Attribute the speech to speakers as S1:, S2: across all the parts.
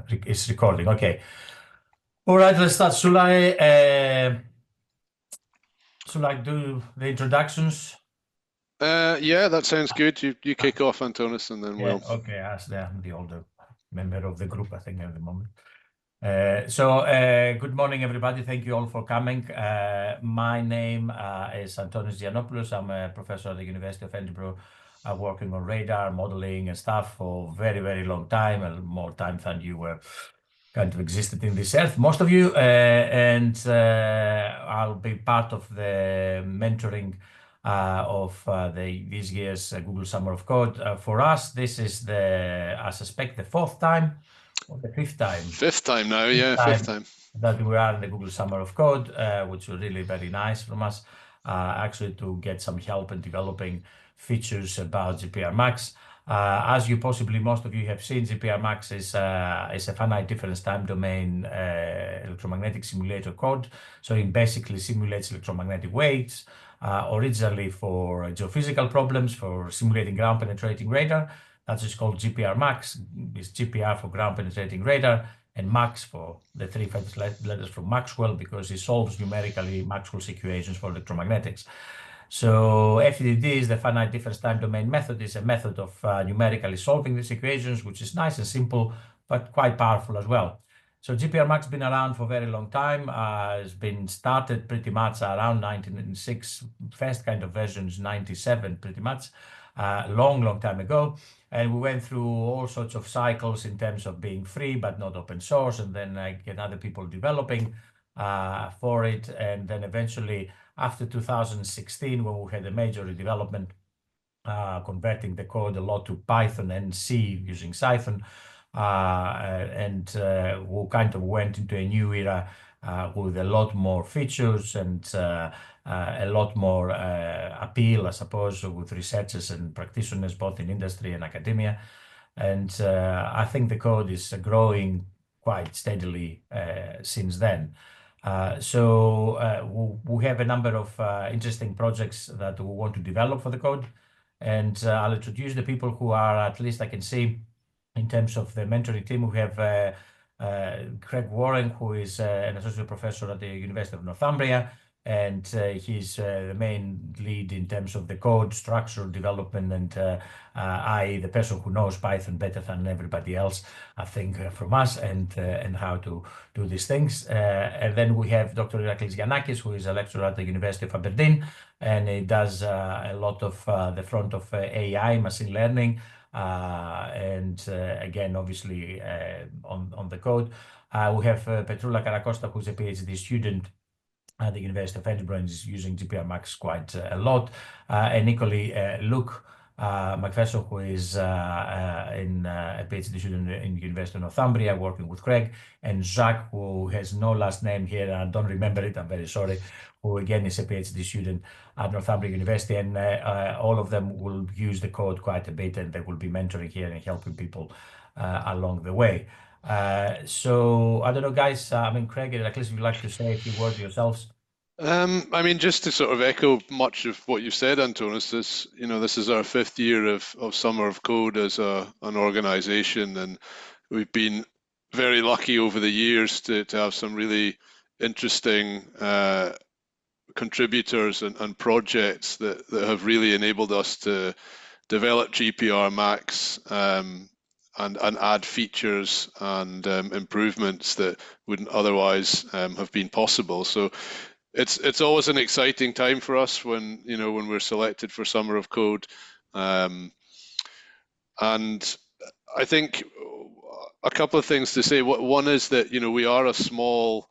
S1: It's recording. Okay. All right, let's start. Should I do the introductions?
S2: Yeah, that sounds good. You kick off, Antonis, and then we'll.
S1: Okay. As the older member of the group, I think, at the moment. Good morning, everybody. Thank you all for coming. My name is Antonis Giannopoulos. I'm a professor at the University of Edinburgh, working on radar modeling and stuff for very, very long time, and more time than you were kind of existed in this earth, most of you. I'll be part of the mentoring of this year's Google Summer of Code. For us, this is I suspect, the fourth time or the fifth time.
S2: Fifth time now, yeah, fifth time
S1: that we are in the Google Summer of Code, which was really very nice from us, actually, to get some help in developing features about gprMax. As you possibly most of you have seen, gprMax is a finite difference time domain electromagnetic simulator code. So it basically simulates electromagnetic waves, originally for geophysical problems, for simulating ground penetrating radar. That's just called gprMax. It's GPR for ground penetrating radar, and Max for the three letters from Maxwell, because it solves numerically Maxwell's equations for electromagnetics. So FDD is the finite difference time domain method. It's a method of numerically solving these equations, which is nice and simple, but quite powerful as well. So gprMax has been around for a very long time. It's been started pretty much around 1996. First kind of versions 97, pretty much. Long time ago. And we went through all sorts of cycles in terms of being free, but not open source. And then get other people developing for it. And then eventually, after 2016, when we had a major redevelopment, converting the code a lot to Python and C using Cython, we kind of went into a new era with a lot more features and a lot more appeal, I suppose, with researchers and practitioners, both in industry and academia. And I think the code is growing quite steadily since then. We have a number of interesting projects that we want to develop for the code. And I'll introduce the people who are, at least I can see, in terms of the mentoring team. We have Craig Warren, who is an associate professor at the University of Northumbria, and he's the main lead in terms of the code structure development, and the person who knows Python better than everybody else, I think, from us, and how to do these things. And then we have Dr. Iraklis Giannakis, who is a lecturer at the University of Aberdeen, and he does a lot of the front of AI, machine learning, and again, obviously, on the code. We have Petroula Karakosta, who's a PhD student at the University of Edinburgh, and is using gprMax quite a lot. And equally, Luke McPherson, who is a PhD student in the University of Northumbria, working with Craig, and Jacques, who has no last name here, and I don't remember it, I'm very sorry, who again is a PhD student at Northumbria University, and all of them will use the code quite a bit, and they will be mentoring here and helping people along the way. So I don't know, guys. Craig, at least you'd like to say a few words yourselves.
S2: Just to sort of echo much of what you said, Antonis, this is our fifth year of Summer of Code as an organization, and we've been very lucky over the years to have some really interesting contributors and projects that have really enabled us to develop gprMax and add features and improvements that wouldn't otherwise have been possible. So it's always an exciting time for us when we're selected for Summer of Code, and I think a couple of things to say. One is that we are a small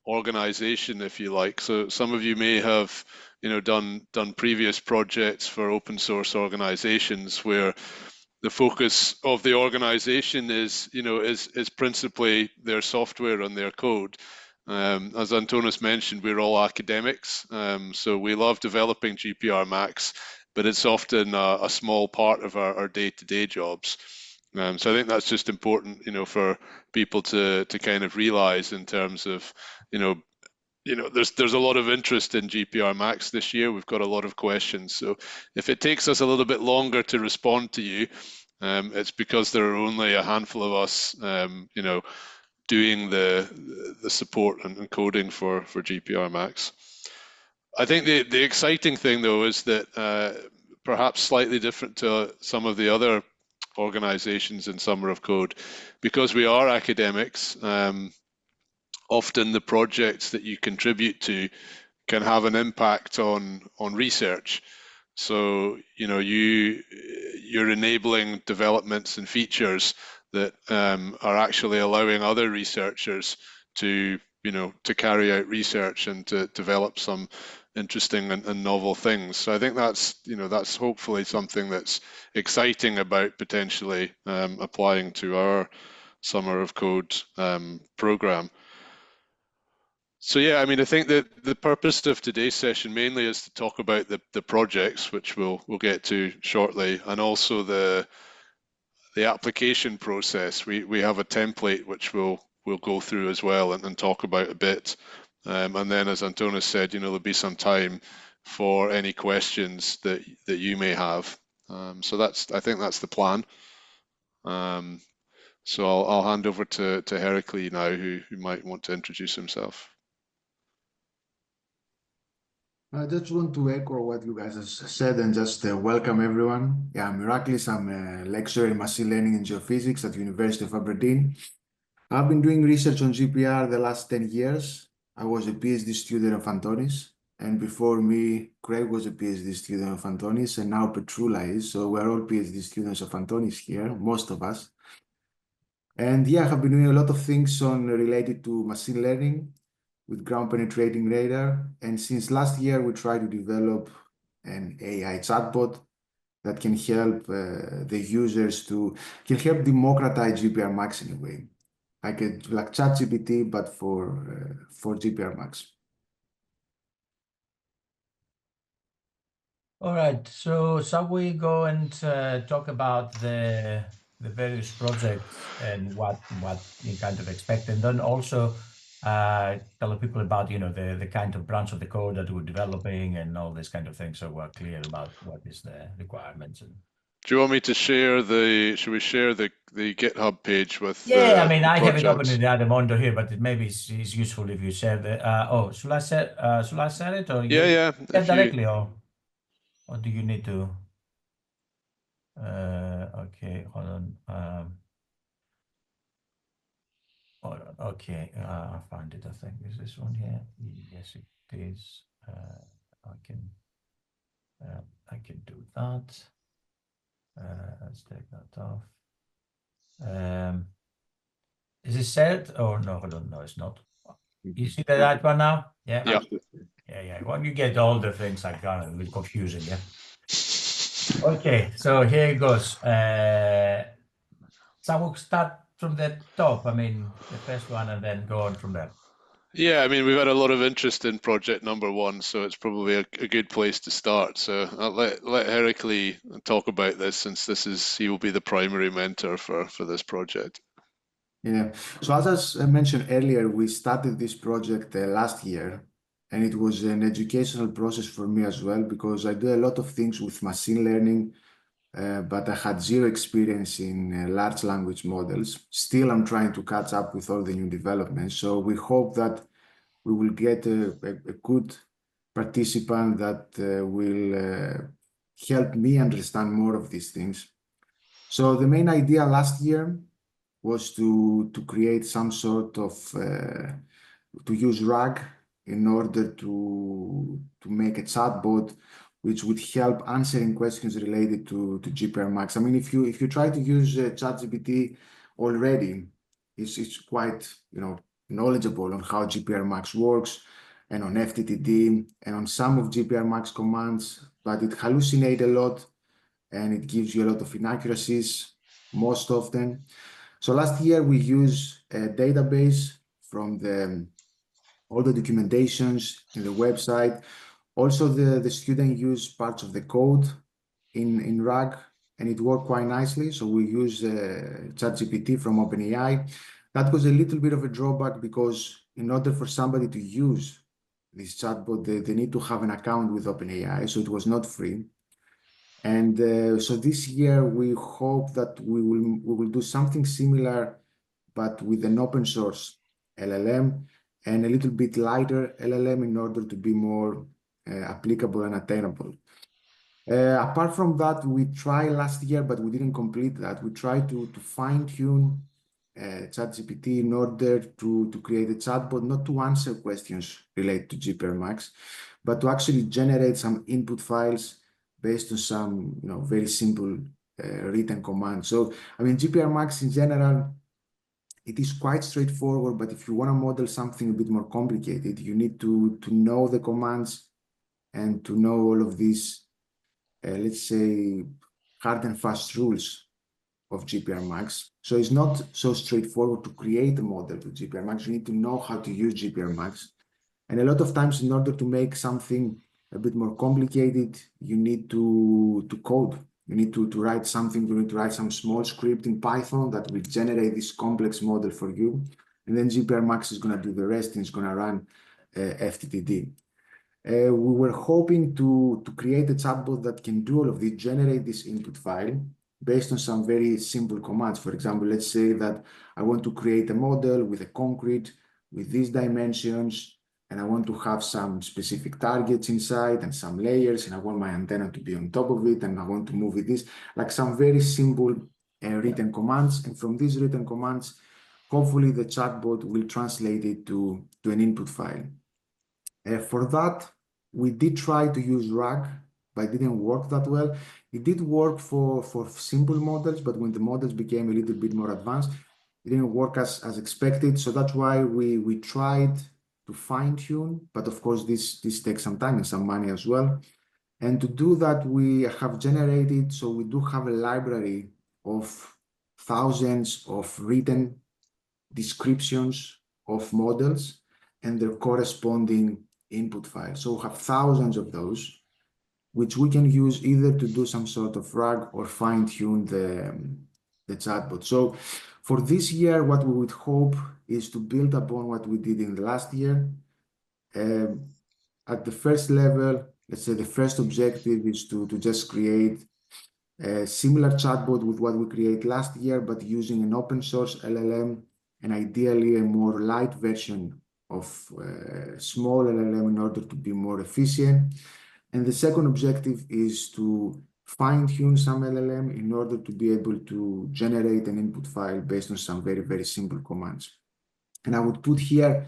S2: organization, if you like. So some of you may have done previous projects for open source organizations where the focus of the organization is principally their software and their code. As Antonis mentioned, we're all academics, so we love developing gprMax, but it's often a small part of our day-to-day jobs. So I think that's just important, for people to kind of realize, in terms of, there's a lot of interest in gprMax this year. We've got a lot of questions, so if it takes us a little bit longer to respond to you, It's because there are only a handful of us, you know, doing the support and coding for gprMax. I think the exciting thing though is that perhaps slightly different to some of the other organizations in Summer of Code, because we are academics, often the projects that you contribute to can have an impact on research. So, you know, you're enabling developments and features that are actually allowing other researchers to, you know, to carry out research and to develop some interesting and novel things. So I think that's, you know, that's hopefully something that's exciting about potentially applying to our Summer of Code program. So yeah, I mean, I think that the purpose of today's session mainly is to talk about the projects, which we'll get to shortly, and also the application process. We have a template which we'll go through as well and talk about a bit. And then, as Antonis said, you know, there'll be some time for any questions that you may have. So I think that's the plan. So I'll hand over to Heracles now, who might want to introduce himself.
S3: I just want to echo what you guys have said and just welcome everyone. Yeah, I'm Heracles. I'm a lecturer in machine learning and geophysics at the University of Aberdeen. I've been doing research on GPR the last 10 years. I was a PhD student of Antonis, and before me, Craig was a PhD student of Antonis, and now Petrula is. So we're all PhD students of Antonis here, most of us. And yeah, I have been doing a lot of things related to machine learning with ground penetrating radar. And since last year, we tried to develop an AI chatbot that can help the users can help democratize gprMax in a way, like ChatGPT, but for gprMax.
S1: All right, so shall we go and talk about the various projects and what you kind of expect, and then also tell people about, you know, the kind of branch of the code that we're developing and all this kind of thing, so we're clear about what is the requirements. And
S2: do you want me to share should we share the GitHub page with
S1: I mean, I have
S2: projects?
S1: it open in the other monitor here, but maybe it's useful if you share the should I share it, or
S2: yeah
S1: directly, or do you need to okay, hold on. Okay, I found it. I think is this one here. Yes, it is. I can do that. Let's take that off. Is it set? Oh no, hold on. No, it's not. You see the right one now? Yeah. Yeah. When you get all the things like that, a bit confusing. Yeah. Okay, so here it goes. So we'll start from the top. I mean, the first one, and then go on from there.
S2: Yeah, I mean, we've had a lot of interest in project number one, so it's probably a good place to start. So I'll let Heracles talk about this, since he will be the primary mentor for this project.
S3: Yeah, so as I mentioned earlier, we started this project last year, and it was an educational process for me as well, because I do a lot of things with machine learning, but I had zero experience in large language models. Still, I'm trying to catch up with all the new developments. So we hope that we will get a good participant that will help me understand more of these things. So the main idea last year was to create some sort of, to use RAG in order to make a chatbot which would help answering questions related to gprMax. I mean, if you try to use ChatGPT already, it's quite, you know, knowledgeable on how gprMax works and on FTTD and on some of gprMax commands, but it hallucinates a lot and it gives you a lot of inaccuracies most often. So last year we used a database from all the documentations in the website. Also, the student used parts of the code in RAG, and it worked quite nicely. So we used ChatGPT from OpenAI. That was a little bit of a drawback because in order for somebody to use this chatbot, they need to have an account with OpenAI, so it was not free. And so this year we hope that we will do something similar, but with an open source LLM and a little bit lighter LLM in order to be more applicable and attainable. Apart from that, we tried last year, but we didn't complete that. We tried to fine-tune ChatGPT in order to create a chatbot, not to answer questions related to gprMax, but to actually generate some input files based on some very simple written commands. So, I mean, gprMax in general, it is quite straightforward, but if you want to model something a bit more complicated, you need to know the commands and to know all of these, let's say, hard and fast rules of gprMax. So it's not so straightforward to create a model with gprMax. You need to know how to use gprMax. And a lot of times, in order to make something a bit more complicated, you need to code. You need to write something. You need to write some small script in Python that will generate this complex model for you. And then gprMax is going to do the rest, and it's going to run FTTD. We were hoping to create a chatbot that can do all of this, generate this input file based on some very simple commands. For example, let's say that I want to create a model with a concrete with these dimensions, and I want to have some specific targets inside and some layers, and I want my antenna to be on top of it, and I want to move it this, like some very simple written commands. And from these written commands, hopefully the chatbot will translate it to an input file. For that, we did try to use RAG, but it didn't work that well. It did work for simple models, but when the models became a little bit more advanced, it didn't work as expected. So that's why we tried to fine tune, but of course this takes some time and some money as well. And to do that, we have generated, so we do have a library of thousands of written descriptions of models and their corresponding input files. So we have thousands of those, which we can use either to do some sort of RAG or fine tune the chatbot. So for this year, what we would hope is to build upon what we did in the last year. At the first level, let's say the first objective is to just create a similar chatbot with what we created last year, but using an open source LLM and ideally a more light version of small LLM in order to be more efficient. And the second objective is to fine-tune some LLM in order to be able to generate an input file based on some very, very simple commands. And I would put here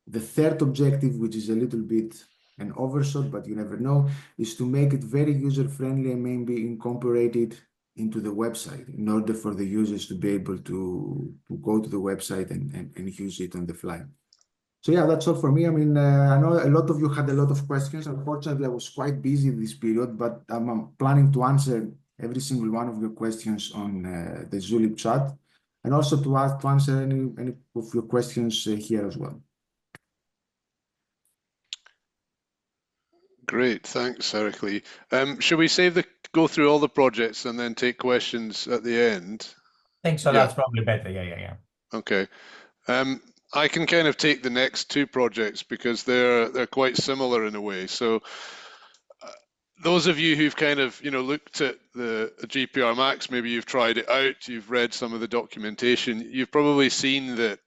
S3: the third objective, which is a little bit an overshot, but you never know, is to make it very user-friendly and maybe incorporate it into the website in order for the users to be able to go to the website and use it on the fly. So yeah, that's all for me. I mean, I know a lot of you had a lot of questions. Unfortunately, I was quite busy this period, but I'm planning to answer every single one of your questions on the Zulip chat, and also to answer any of your questions here as well.
S2: Great, thanks, Heracles. Should we go through all the projects and then take questions at the end?
S1: I think so.
S2: Yeah.
S1: That's probably better. Yeah.
S2: Okay. I can kind of take the next two projects because they're quite similar in a way. So those of you who've kind of looked at the gprMax, maybe you've tried it out, you've read some of the documentation, you've probably seen that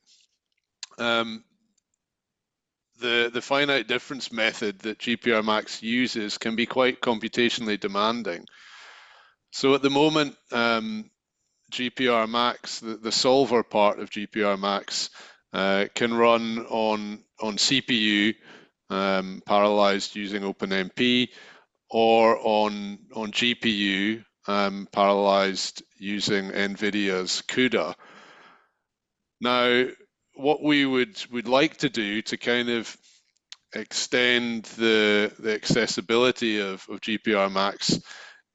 S2: the finite difference method that gprMax uses can be quite computationally demanding. So at the moment, gprMax, the solver part of gprMax, can run on CPU, parallelized using OpenMP, or on GPU, parallelized using NVIDIA's CUDA. Now, what we would like to do to kind of extend the accessibility of gprMax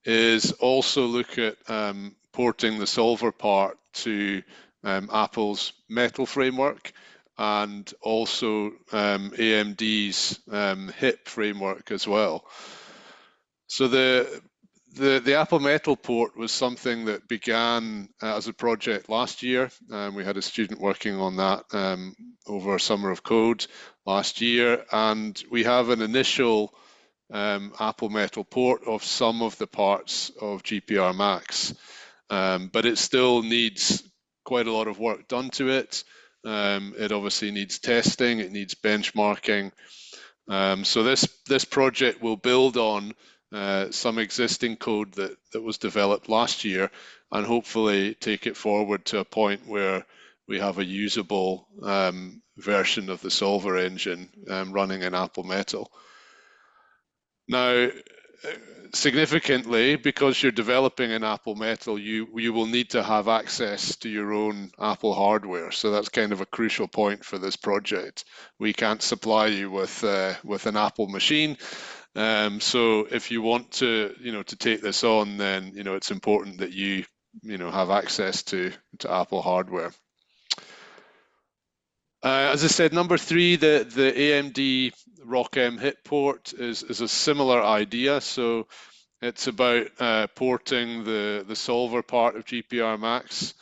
S2: is also look at porting the solver part to Apple's Metal framework and also AMD's HIP framework as well. So the Apple Metal port was something that began as a project last year. We had a student working on that over Summer of Code last year, and we have an initial Apple Metal port of some of the parts of gprMax, but it still needs quite a lot of work done to it. It obviously needs testing, it needs benchmarking. So this project will build on some existing code that was developed last year, and hopefully take it forward to a point where we have a usable version of the solver engine running in Apple Metal. Now, significantly, because you're developing in Apple Metal, you will need to have access to your own Apple hardware. So that's kind of a crucial point for this project. We can't supply you with an Apple machine. So if you want to, to take this on, then it's important that you have access to Apple hardware. As I said, number 3, the AMD ROCm hit port is a similar idea. So it's about porting the solver part of gprMax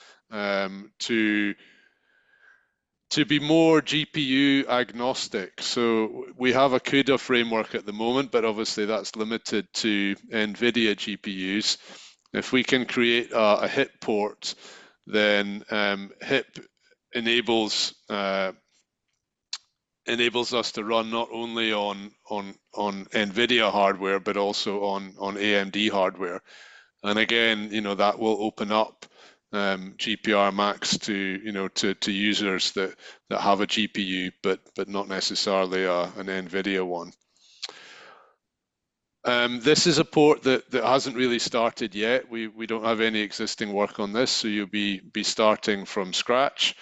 S2: to be more GPU agnostic. So we have a CUDA framework at the moment, but obviously that's limited to NVIDIA GPUs. If we can create a HIP port, then HIP enables us to run not only on NVIDIA hardware, but also on AMD hardware. And again, that will open up gprMax to users that have a GPU, but not necessarily an NVIDIA one. This is a port that hasn't really started yet. We don't have any existing work on this, so you'll be starting from scratch.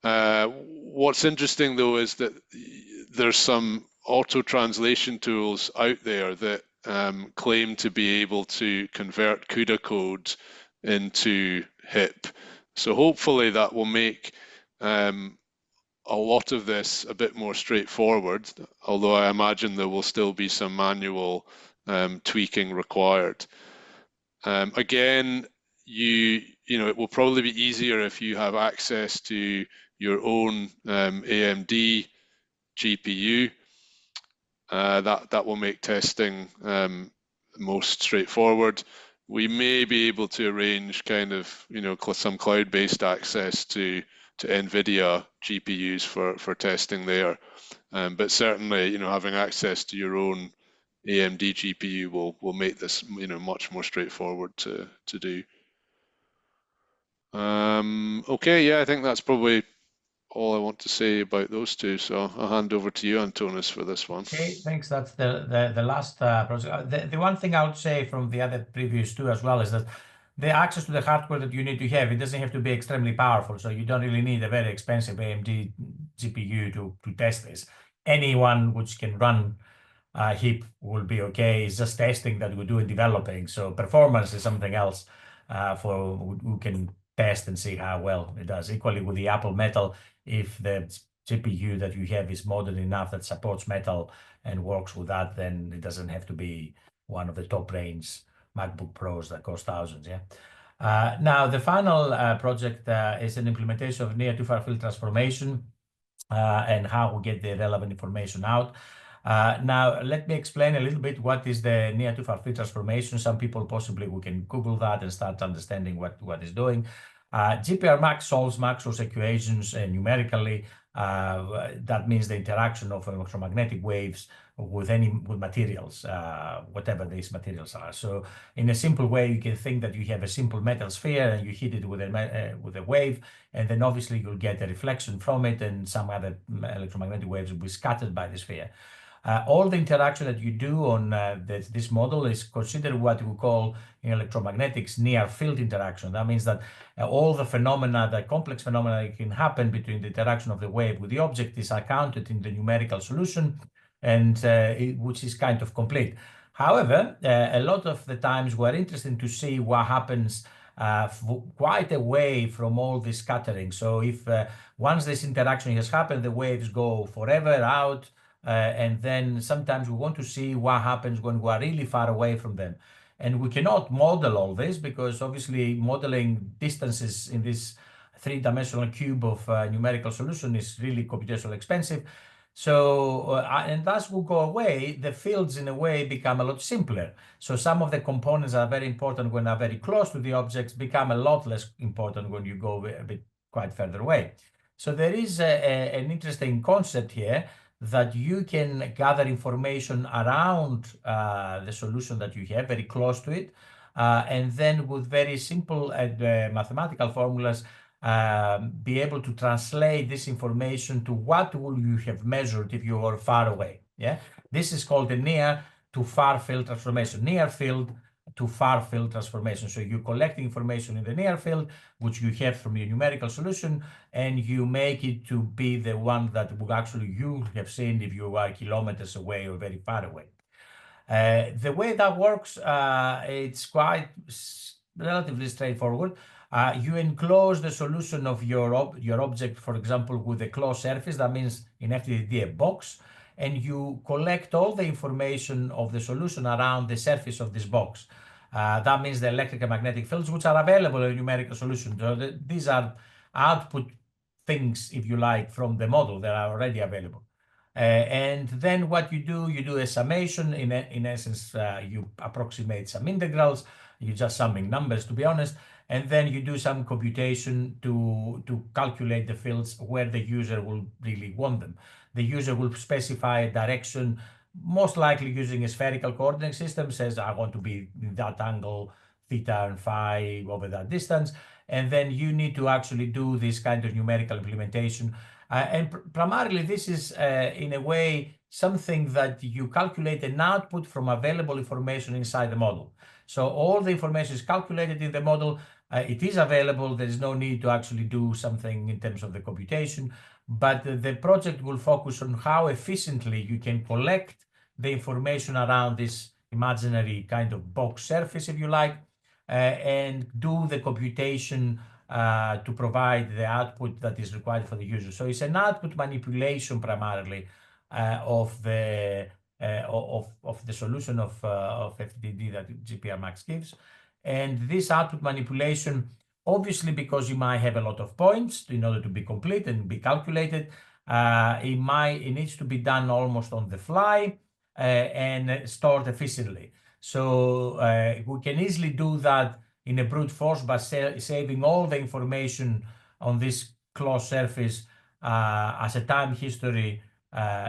S2: What's interesting though is that there's some auto translation tools out there that claim to be able to convert CUDA code into HIP. So hopefully that will make a lot of this a bit more straightforward, although I imagine there will still be some manual tweaking required. Again, it will probably be easier if you have access to your own AMD GPU. That will make testing most straightforward. We may be able to arrange kind of some cloud-based access to NVIDIA GPUs for testing there, but certainly having access to your own AMD GPU will make this much more straightforward to do. Okay, yeah, I think that's probably all I want to say about those two. So I'll hand over to you, Antonis, for this one.
S1: Okay, thanks. That's the last project. The one thing I would say from the other previous two as well is that the access to the hardware that you need to have, it doesn't have to be extremely powerful. So you don't really need a very expensive AMD GPU to test this. Anyone which can run HIP will be okay. It's just testing that we do in developing. So performance is something else for who can test and see how well it does. Equally with the Apple Metal, if the GPU that you have is modern enough that supports Metal and works with that, then it doesn't have to be one of the top range MacBook Pros that cost thousands. Yeah. Now the final project is an implementation of near too far field transformation and how we get the relevant information out. Now let me explain a little bit what is the near too far field transformation. Some people possibly we can Google that and start understanding what it's doing. gprMax solves Maxwell's equations numerically. That means the interaction of electromagnetic waves with materials, whatever these materials are. So in a simple way, you can think that you have a simple metal sphere and you hit it with a wave, and then obviously you'll get a reflection from it, and some other electromagnetic waves will be scattered by the sphere. All the interaction that you do on this model is considered what we call in electromagnetics near field interaction. That means that all the phenomena, the complex phenomena that can happen between the interaction of the wave with the object is accounted in the numerical solution, and which is kind of complete. However, a lot of the times we're interested to see what happens quite away from all this scattering. So if once this interaction has happened, the waves go forever out, and then sometimes we want to see what happens when we are really far away from them. And we cannot model all this because obviously modeling distances in this three-dimensional cube of numerical solution is really computationally expensive. So, and as we go away, the fields in a way become a lot simpler. So some of the components that are very important when are very close to the objects become a lot less important when you go a bit quite further away. So there is an interesting concept here that you can gather information around the solution that you have, very close to it, and then with very simple mathematical formulas, be able to translate this information to what will you have measured if you were far away. Yeah, this is called the near to far field transformation, near field to far field transformation. So you collect information in the near field, which you have from your numerical solution, and you make it to be the one that would actually you have seen if you are kilometers away or very far away. The way that works, it's quite relatively straightforward. You enclose the solution of your object, for example, with a closed surface. That means in FTDD a box, and you collect all the information of the solution around the surface of this box. That means the electric and magnetic fields, which are available in a numerical solution. So these are output things, if you like, from the model that are already available. And then what you do a summation. In essence, you approximate some integrals. You're just summing numbers, to be honest. And then you do some computation to calculate the fields where the user will really want them. The user will specify a direction, most likely using a spherical coordinate system, says I want to be in that angle, theta and phi over that distance. And then you need to actually do this kind of numerical implementation. And primarily, this is in a way something that you calculate an output from available information inside the model. So all the information is calculated in the model. It is available. There is no need to actually do something in terms of the computation. But the project will focus on how efficiently you can collect the information around this imaginary kind of box surface, if you like, and do the computation to provide the output that is required for the user. So it's an output manipulation primarily of the solution of FTD that gprMax gives. And this output manipulation, obviously, because you might have a lot of points in order to be complete and be calculated, it needs to be done almost on the fly and stored efficiently. So we can easily do that in a brute force by saving all the information on this closed surface as a time history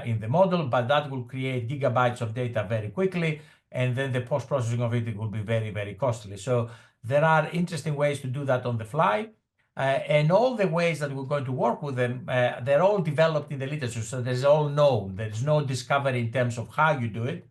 S1: in the model, but that will create gigabytes of data very quickly, and then the post-processing of it will be very, very costly. So there are interesting ways to do that on the fly, and all the ways that we're going to work with them, they're all developed in the literature, so there's all known. There's no discovery in terms of how you do it.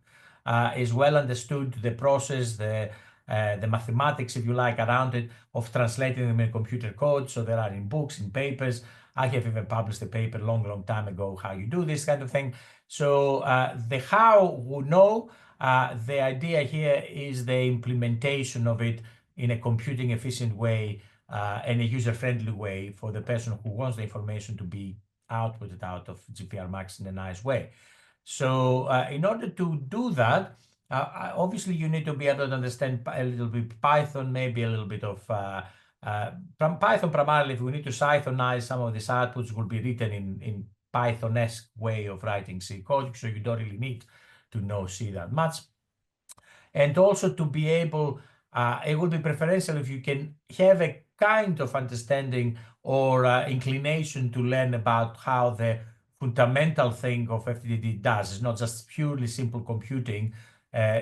S1: Is well understood, the process, the mathematics, if you like, around it, of translating them in computer code. So there are in books, in papers. I have even published a paper long time ago how you do this kind of thing. So the how we know. The idea here is the implementation of it in a computing efficient way and a user-friendly way for the person who wants the information to be outputted out of gprMax in a nice way. So in order to do that, obviously you need to be able to understand a little bit Python, maybe a little bit of Python primarily. If we need to Cythonize some of these outputs, will be written in Python-esque way of writing C code, so you don't really need to know C that much. And also to be able, it would be preferential if you can have a kind of understanding or inclination to learn about how the fundamental thing of FTDD does. It's not just purely simple computing,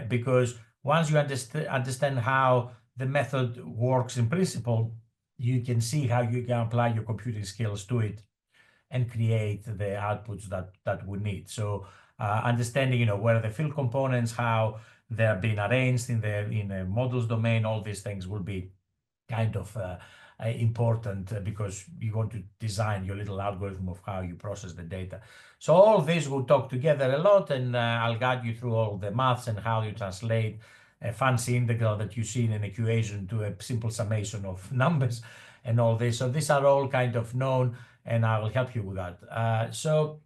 S1: because once you understand how the method works in principle, you can see how you can apply your computing skills to it and create the outputs that we need. So understanding, where are the field components, how they're being arranged in the models domain, all these things will be kind of important because you want to design your little algorithm of how you process the data. So all this will talk together a lot, and I'll guide you through all the maths and how you translate a fancy integral that you see in an equation to a simple summation of numbers and all this. So these are all kind of known, and I will help you with that. So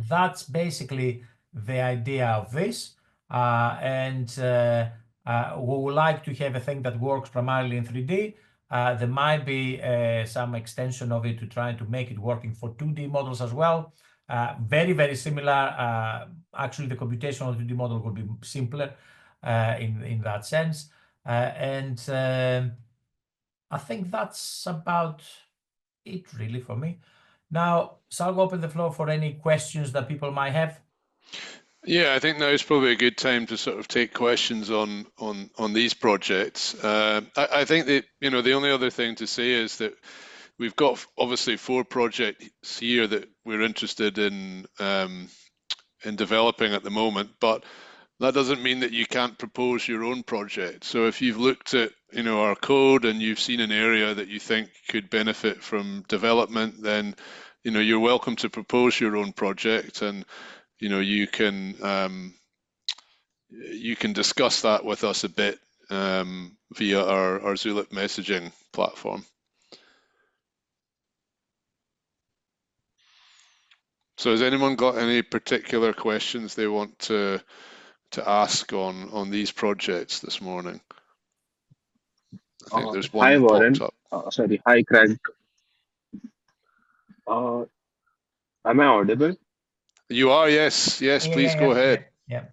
S1: that's basically the idea of this. And we would like to have a thing that works primarily in 3D. There might be some extension of it to try to make it working for 2D models as well. Very, very similar. Actually, the computational 3D model will be simpler in that sense. And I think that's about it really for me. Now, so I'll open the floor for any questions that people might have.
S2: Yeah, I think now is probably a good time to sort of take questions on these projects. I think that, you know, the only other thing to say is that we've got obviously 4 projects here that we're interested in developing at the moment, but that doesn't mean that you can't propose your own project. So if you've looked at, you know, our code and you've seen an area that you think could benefit from development, then, you know, you're welcome to propose your own project, and, you know, you can discuss that with us a bit via our Zulip messaging platform. So has anyone got any particular questions they want to ask on these projects this morning? I think there's one
S4: Hi, Warren.
S2: popped up.
S4: Sorry. Hi, Craig. Am I audible?
S2: You are, yes. Yes, please go ahead.
S1: Yeah.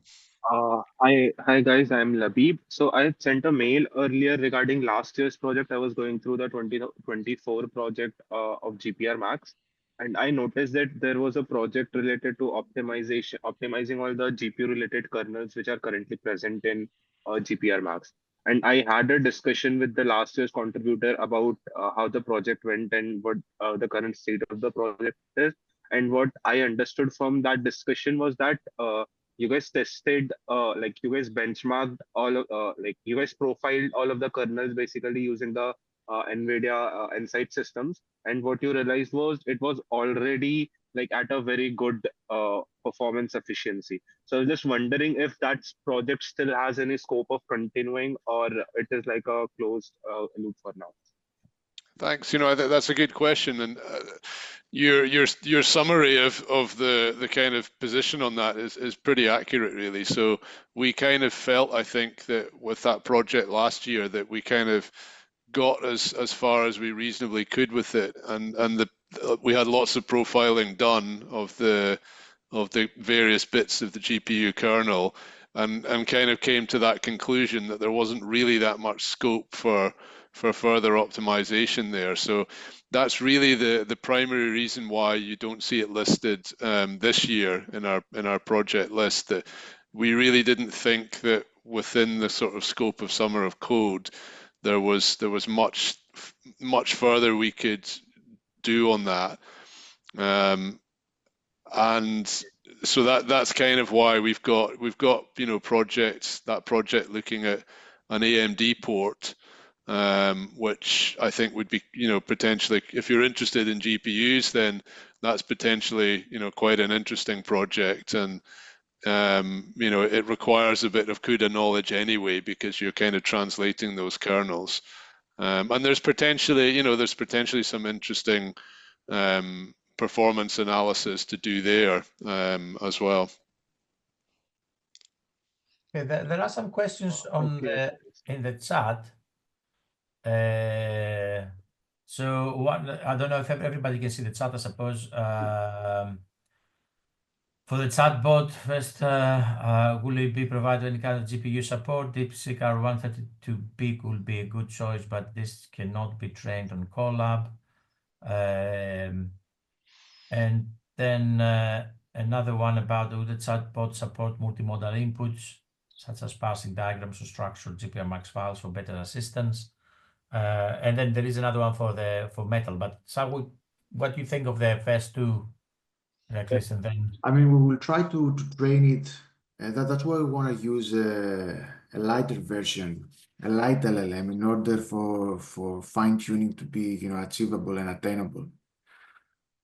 S4: Hi guys, I'm Labib. So I had sent a mail earlier regarding last year's project. I was going through the 2024 project of gprMax, and I noticed that there was a project related to optimizing all the GPU related kernels which are currently present in gprMax. And I had a discussion with the last year's contributor about how the project went and what the current state of the project is. And what I understood from that discussion was that you guys tested like you guys benchmarked all of like you guys profiled all of the kernels basically using the nvidia insight systems, and what you realized was it was already like at a very good performance efficiency. So I was just wondering if that project still has any scope of continuing, or it is like a closed loop for now.
S2: Thanks. You know, I think that's a good question, and your summary of the kind of position on that is pretty accurate, really. So we kind of felt, I think, that with that project last year, that we kind of got as far as we reasonably could with it, and we had lots of profiling done of the various bits of the GPU kernel, and kind of came to that conclusion that there wasn't really that much scope for further optimization there. So that's really the primary reason why you don't see it listed this year in our project list. That we really didn't think that within the sort of scope of Summer of Code there was much further we could do on that. And so that's kind of why we've got you know that project looking at an AMD port, which I think would be, you know, potentially, if you're interested in GPUs, then that's potentially, you know, quite an interesting project. And you know, it requires a bit of CUDA knowledge anyway, because you're kind of translating those kernels. And there's potentially some interesting performance analysis to do there as well.
S1: Okay, there are some questions in the chat. So I don't know if everybody can see the chat, I suppose. For the chatbot, first, will it be provided any kind of GPU support? DeepSeek R132B will be a good choice, but this cannot be trained on Colab. And then another one about will the chatbot support multimodal inputs, such as parsing diagrams or structured gprMax files for better assistance. And then there is another one for Metal. But so what do you think of the first two, Chris? And then
S3: I mean, we will try to train it. That's why we want to use a lighter version, a light LLM, in order for fine tuning to be, you know, achievable and attainable.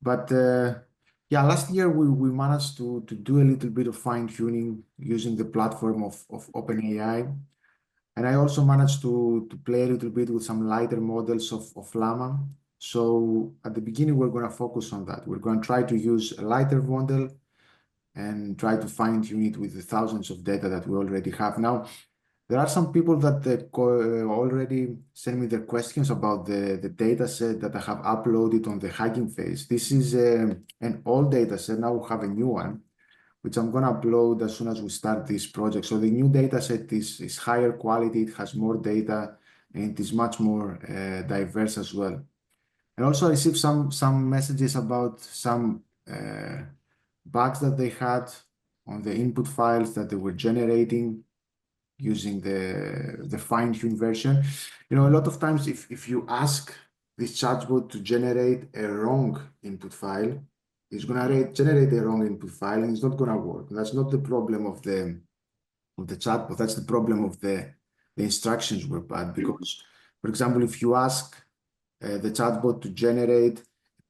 S3: But yeah, last year we managed to do a little bit of fine tuning using the platform of OpenAI. And I also managed to play a little bit with some lighter models of Llama. So at the beginning, we're going to focus on that. We're going to try to use a lighter model and try to fine tune it with the thousands of data that we already have. Now, There are some people that already send me their questions about the data set that I have uploaded on the Hugging Face. This is an old data set. Now we have a new one, which I'm going to upload as soon as we start this project. So the new data set is higher quality, it has more data, and it is much more diverse as well. And also I received some messages about some bugs that they had on the input files that they were generating using the fine-tuned version. A lot of times if you ask this chatbot to generate a wrong input file, it's going to generate a wrong input file and it's not going to work. That's not the problem of the chatbot. That's the problem of the instructions were bad. Because, for example, if you ask the chatbot to generate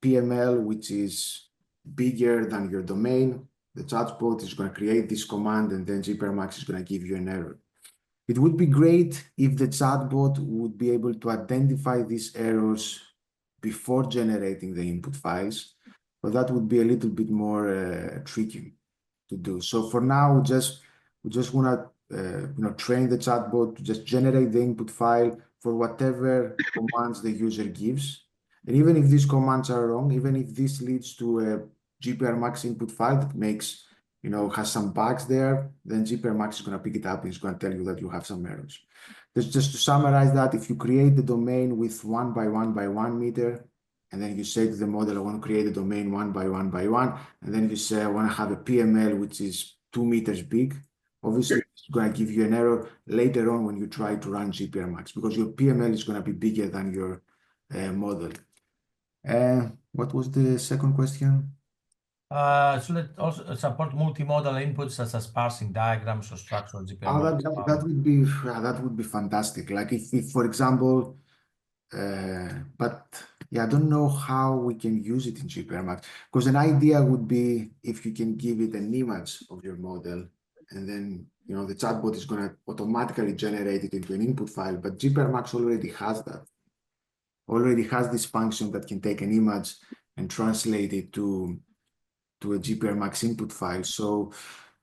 S3: PML, which is bigger than your domain, the chatbot is going to create this command and then gprMax is going to give you an error. It would be great if the chatbot would be able to identify these errors before generating the input files, but that would be a little bit more tricky to do. So for now, we just want to train the chatbot to just generate the input file for whatever commands the user gives. And even if these commands are wrong, even if this leads to a gprMax input file that makes has some bugs there, then gprMax is going to pick it up and it's going to tell you that you have some errors. Just to summarize that, if you create the domain with 1 by 1 by 1 meter, and then you say to the model, I want to create a domain 1 by 1 by 1, and then you say, I want to have a PML which is 2 meters big, obviously it's going to give you an error later on when you try to run gprMax, because your PML is going to be bigger than your model. What was the second question?
S1: Should it also support multimodal inputs such as parsing diagrams or structural GPMax?
S3: That would be fantastic. Like if for example, but yeah, I don't know how we can use it in gprMax, because an idea would be if you can give it an image of your model, and then the chatbot is going to automatically generate it into an input file. But gprMax already has that. Already has this function that can take an image and translate it to a gprMax input file. So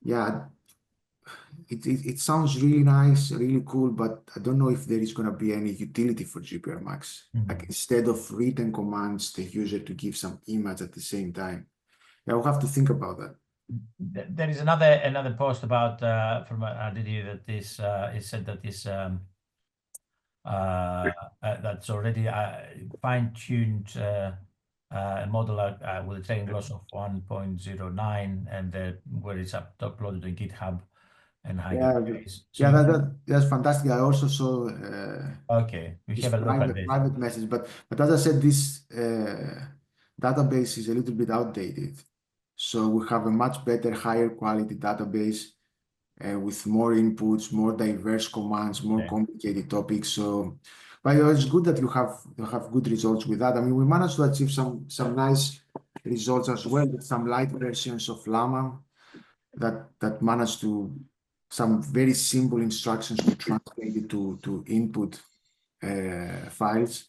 S3: yeah, it sounds really nice, really cool, but I don't know if there is going to be any utility for gprMax. Like instead of written commands, the user to give some image at the same time. Yeah, we'll have to think about that.
S1: There is another post about from Aditi that this is said that this that's already fine-tuned model with a training loss of 1.09 and where it's uploaded on GitHub and Hugging Face.
S3: That's fantastic. I also saw
S1: okay, we have a look at this
S3: private message, but as I said, this database is a little bit outdated. So we have a much better, higher quality database with more inputs, more diverse commands, more complicated topics. So, but it's good that you have good results with that. I mean, we managed to achieve some nice results as well with some light versions of Llama that managed to some very simple instructions to translate it to input files.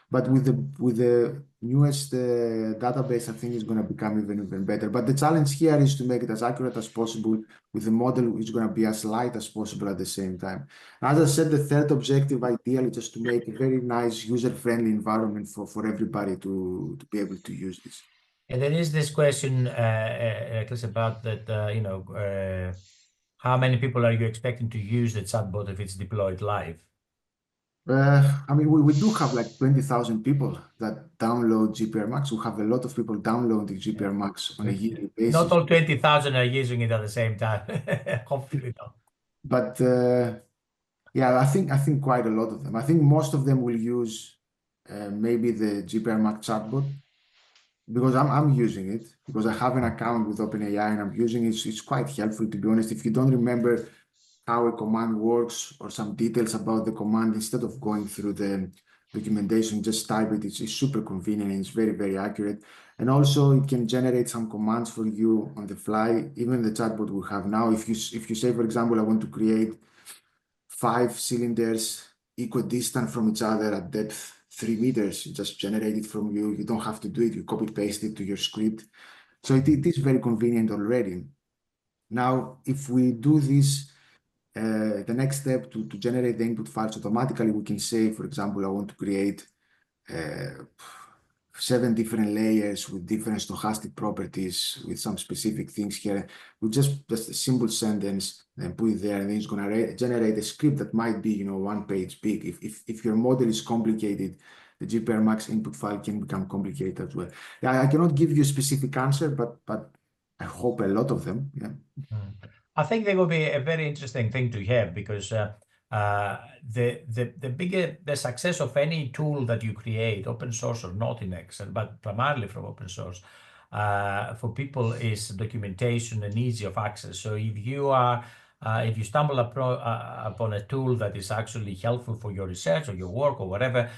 S3: But with the newest database, I think it's going to become even better. But the challenge here is to make it as accurate as possible with the model, which is going to be as light as possible at the same time. As I said, the third objective, ideally, just to make a very nice user-friendly environment for everybody to be able to use this.
S1: And there is this question, Chris, about that, how many people are you expecting to use the chatbot if it's deployed live?
S3: I mean, we do have like 20,000 people that download gprMax. We have a lot of people downloading gprMax on a yearly basis.
S1: Not all 20,000 are using it at the same time. Hopefully not.
S3: But yeah, I think quite a lot of them. I think most of them will use maybe the gprMax chatbot, because I'm using it, because I have an account with OpenAI and I'm using it. It's quite helpful, to be honest. If you don't remember how a command works or some details about the command, instead of going through the documentation, just type it. It's super convenient and it's very, very accurate. And also it can generate some commands for you on the fly. Even the chatbot we have now, if you say, for example, I want to create 5 cylinders equidistant from each other at depth 3 meters, you just generate it from you. You don't have to do it. You copy paste it to your script. So it is very convenient already. Now, if we do this the next step to generate the input files automatically, we can say, for example, I want to create 7 different layers with different stochastic properties with some specific things here. We just a simple sentence and put it there, and then it's going to generate a script that might be, 1 page big. If your model is complicated, the gprMax input file can become complicated as well. Yeah, I cannot give you a specific answer, but I hope a lot of them. Yeah.
S1: I think they will be a very interesting thing to have, because the success of any tool that you create, open source or not in Excel, but primarily from open source, for people is documentation and easy of access. So if you stumble upon a tool that is actually helpful for your research or your work or whatever,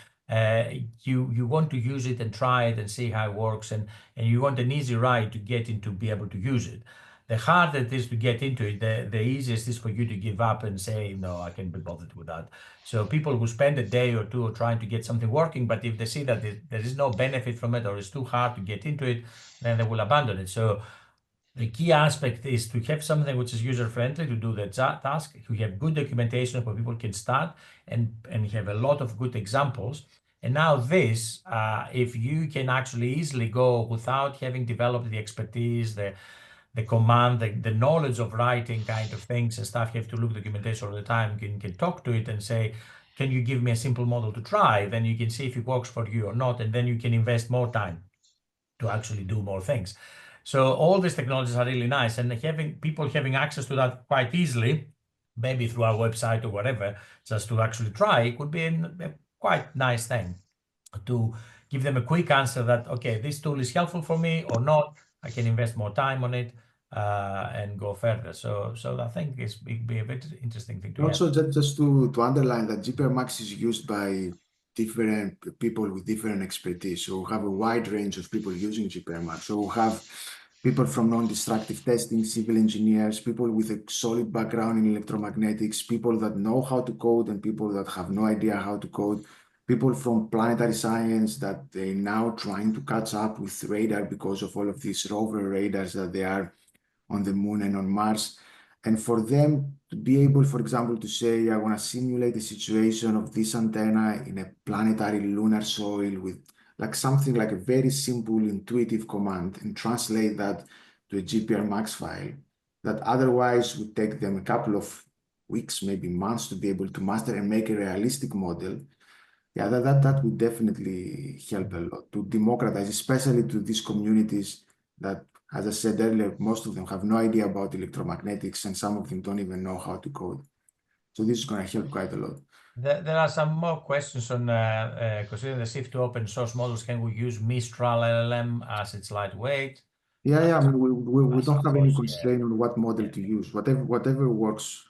S1: you want to use it and try it and see how it works, and you want an easy ride to get into, be able to use it. The harder it is to get into it, the easiest is for you to give up and say, no, I can't be bothered with that. So people who spend a day or two trying to get something working, but if they see that there is no benefit from it, or it's too hard to get into it, then they will abandon it. So the key aspect is to have something which is user-friendly to do the task, to have good documentation where people can start, and have a lot of good examples. And now this, if you can actually easily go without having developed the expertise, the command, the knowledge of writing kind of things and stuff, you have to look documentation all the time. You can talk to it and say, can you give me a simple model to try? Then you can see if it works for you or not, and then you can invest more time to actually do more things. So all these technologies are really nice, and having access to that quite easily, maybe through our website or whatever, just to actually try, it could be a quite nice thing to give them a quick answer that, okay, this tool is helpful for me or not. I can invest more time on it and go further. So I think it'd be a very interesting thing to have.
S3: Also, just to underline that gprMax is used by different people with different expertise. So we have a wide range of people using gprMax. So we have people from non-destructive testing, civil engineers, people with a solid background in electromagnetics, people that know how to code, and people that have no idea how to code, people from planetary science that they're now trying to catch up with radar because of all of these rover radars that they are on the moon and on Mars. And for them to be able, for example, to say, I want to simulate the situation of this antenna in a planetary lunar soil with like something like a very simple, intuitive command, and translate that to a gprMax file that otherwise would take them a couple of weeks, maybe months, to be able to master and make a realistic model. Yeah, that would definitely help a lot to democratize, especially to these communities that, as I said earlier, most of them have no idea about electromagnetics, and some of them don't even know how to code. So this is going to help quite a lot.
S1: There are some more questions on considering the shift to open source models. Can we use Mistral LLM as it's lightweight?
S3: Yeah. I mean, we
S1: I
S3: don't have any
S1: suppose,
S3: constraint on what model to use. Whatever works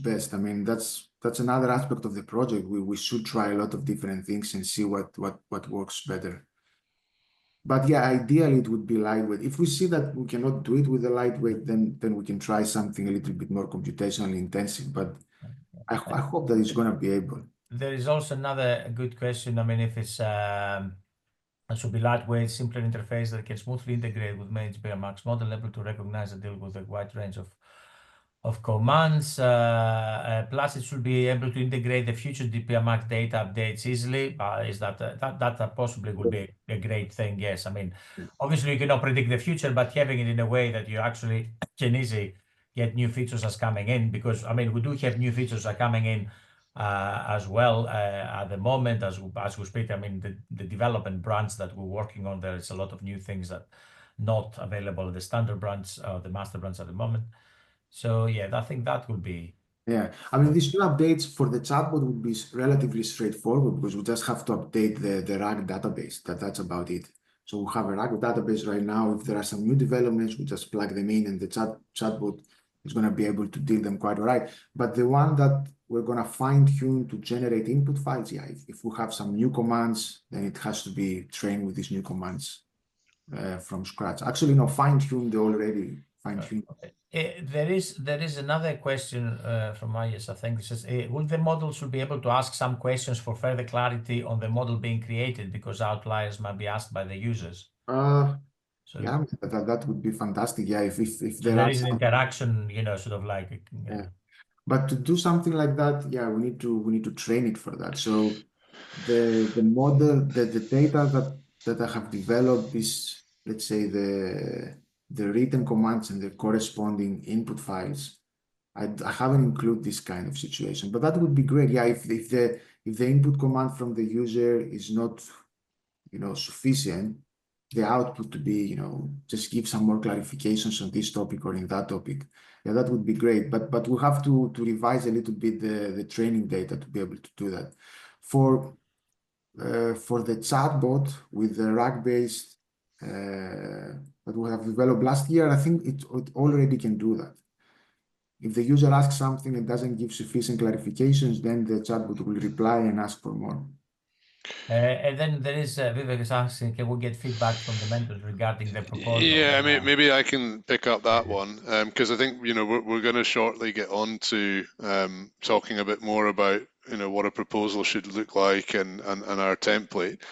S3: best. I mean, that's another aspect of the project. We should try a lot of different things and see what works better. But yeah, ideally it would be lightweight. If we see that we cannot do it with the lightweight, then we can try something a little bit more computationally intensive. But I hope that it's going to be able.
S1: There is also another good question. I mean, if it should be lightweight, simpler interface that can smoothly integrate with main gprMax model, able to recognize and deal with a wide range of commands. Plus, it should be able to integrate the future gprMax data updates easily. Is that possibly would be a great thing? Yes. I mean, obviously you cannot predict the future, but having it in a way that you actually can easily get new features as coming in, because I mean, we do have new features are coming in as well at the moment as we speak. I mean, the development branch that we're working on, there is a lot of new things that not available in the standard branch, the master branch at the moment. So yeah, I think that would be.
S3: Yeah, I mean, these new updates for the chatbot would be relatively straightforward because we just have to update the RAG database. That's about it. So we have a RAG database right now. If there are some new developments, we just plug them in, and the chatbot is going to be able to deal them quite all right. But the one that we're going to fine tune to generate input files, yeah, if we have some new commands, then it has to be trained with these new commands from scratch. Actually, no, fine tuned already. Fine tuned.
S1: Okay. There is another question from Ayes, I think. It says, will the model should be able to ask some questions for further clarity on the model being created, because outliers might be asked by the users? So
S3: yeah, that would be fantastic. Yeah, if
S1: there is an interaction, sort of like.
S3: Yeah. But to do something like that, yeah, we need to train it for that. So the model, the data that I have developed is, let's say, the written commands and the corresponding input files. I haven't included this kind of situation, but that would be great. Yeah, if the input command from the user is not, sufficient, the output to be, just give some more clarifications on this topic or in that topic. Yeah, that would be great. But we have to revise a little bit the training data to be able to do that. For the chatbot with the RAG-based that we have developed last year, I think it already can do that. If the user asks something and doesn't give sufficient clarifications, then the chatbot will reply and ask for more.
S1: And then there is Vivek is asking, can we get feedback from the mentors regarding the proposal?
S2: Yeah, maybe I can pick up that one, because I think we're going to shortly get on to talking a bit more about what a proposal should look like and our template.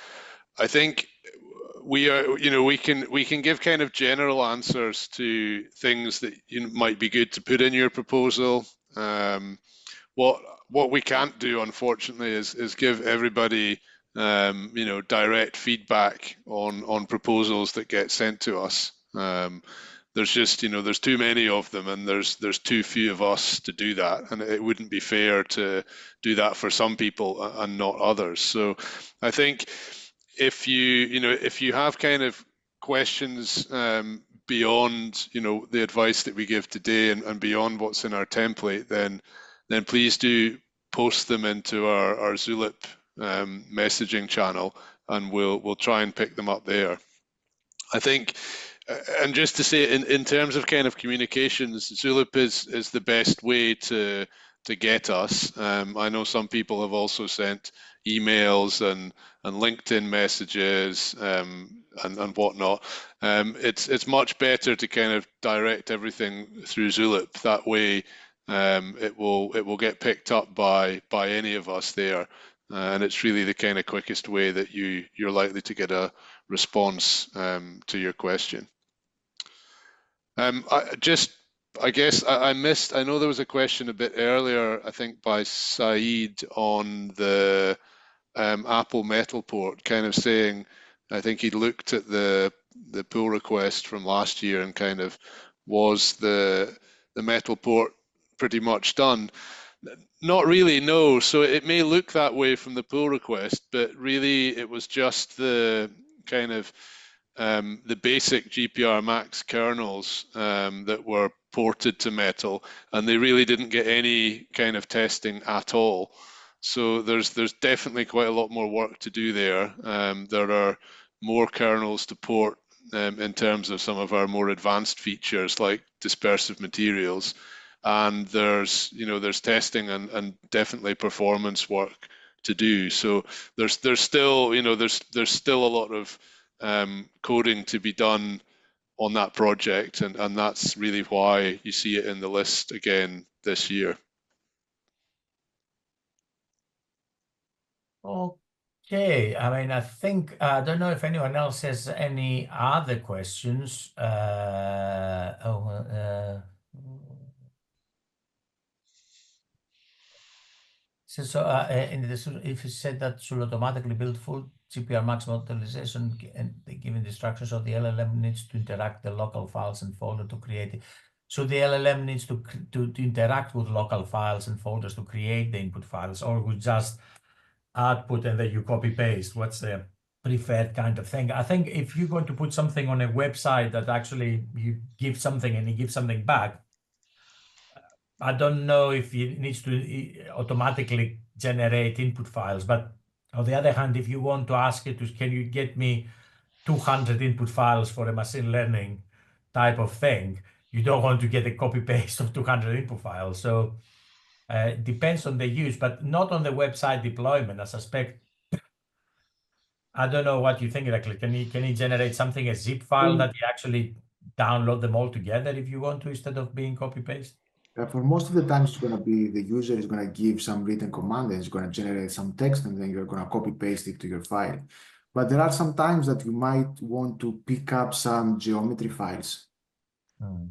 S2: I think we are we can give kind of general answers to things that might be good to put in your proposal. What we can't do, unfortunately, is give everybody direct feedback on proposals that get sent to us. There's just there's too many of them, and there's too few of us to do that, and it wouldn't be fair to do that for some people and not others. So I think if you have kind of questions beyond the advice that we give today and beyond what's in our template, then please do post them into our Zulip messaging channel, and we'll try and pick them up there. I think, and just to say, in terms of kind of communications, Zulip is the best way to get us. I know some people have also sent emails and LinkedIn messages and whatnot. It's much better to kind of direct everything through Zulip. That way, it will get picked up by any of us there, and it's really the kind of quickest way that you're likely to get a response to your question. I guess I missed. I know there was a question a bit earlier, I think by Saeed, on the Apple Metal port, kind of saying, I think he'd looked at the pull request from last year and kind of, was the Metal port pretty much done? Not really, no. So it may look that way from the pull request, but really it was just the kind of the basic gprMax kernels that were ported to Metal, and they really didn't get any kind of testing at all. So there's definitely quite a lot more work to do there. There are more kernels to port in terms of some of our more advanced features like dispersive materials, and there's testing and definitely performance work to do. So there's still there's still a lot of coding to be done on that project, and that's really why you see it in the list again this year.
S1: Okay, I mean, I think I don't know if anyone else has any other questions. If you said that should automatically build full gprMax modelization and given the instructions, so the LLM needs to interact the local files and folder to create it. So the LLM needs to interact with local files and folders to create the input files, or would just output and then you copy paste? What's the preferred kind of thing? I think if you're going to put something on a website that actually you give something and you give something back, I don't know if it needs to automatically generate input files, but on the other hand, if you want to ask it to, can you get me 200 input files for a machine learning type of thing, you don't want to get a copy paste of 200 input files. So it depends on the use, but not on the website deployment. I suspect, I don't know what you think exactly. Can you generate something, a zip file that you actually download them all together if you want to, instead of being copy paste?
S3: For most of the time, it's going to be the user is going to give some written command and it's going to generate some text, and then you're going to copy paste it to your file. But there are some times that you might want to pick up some geometry files.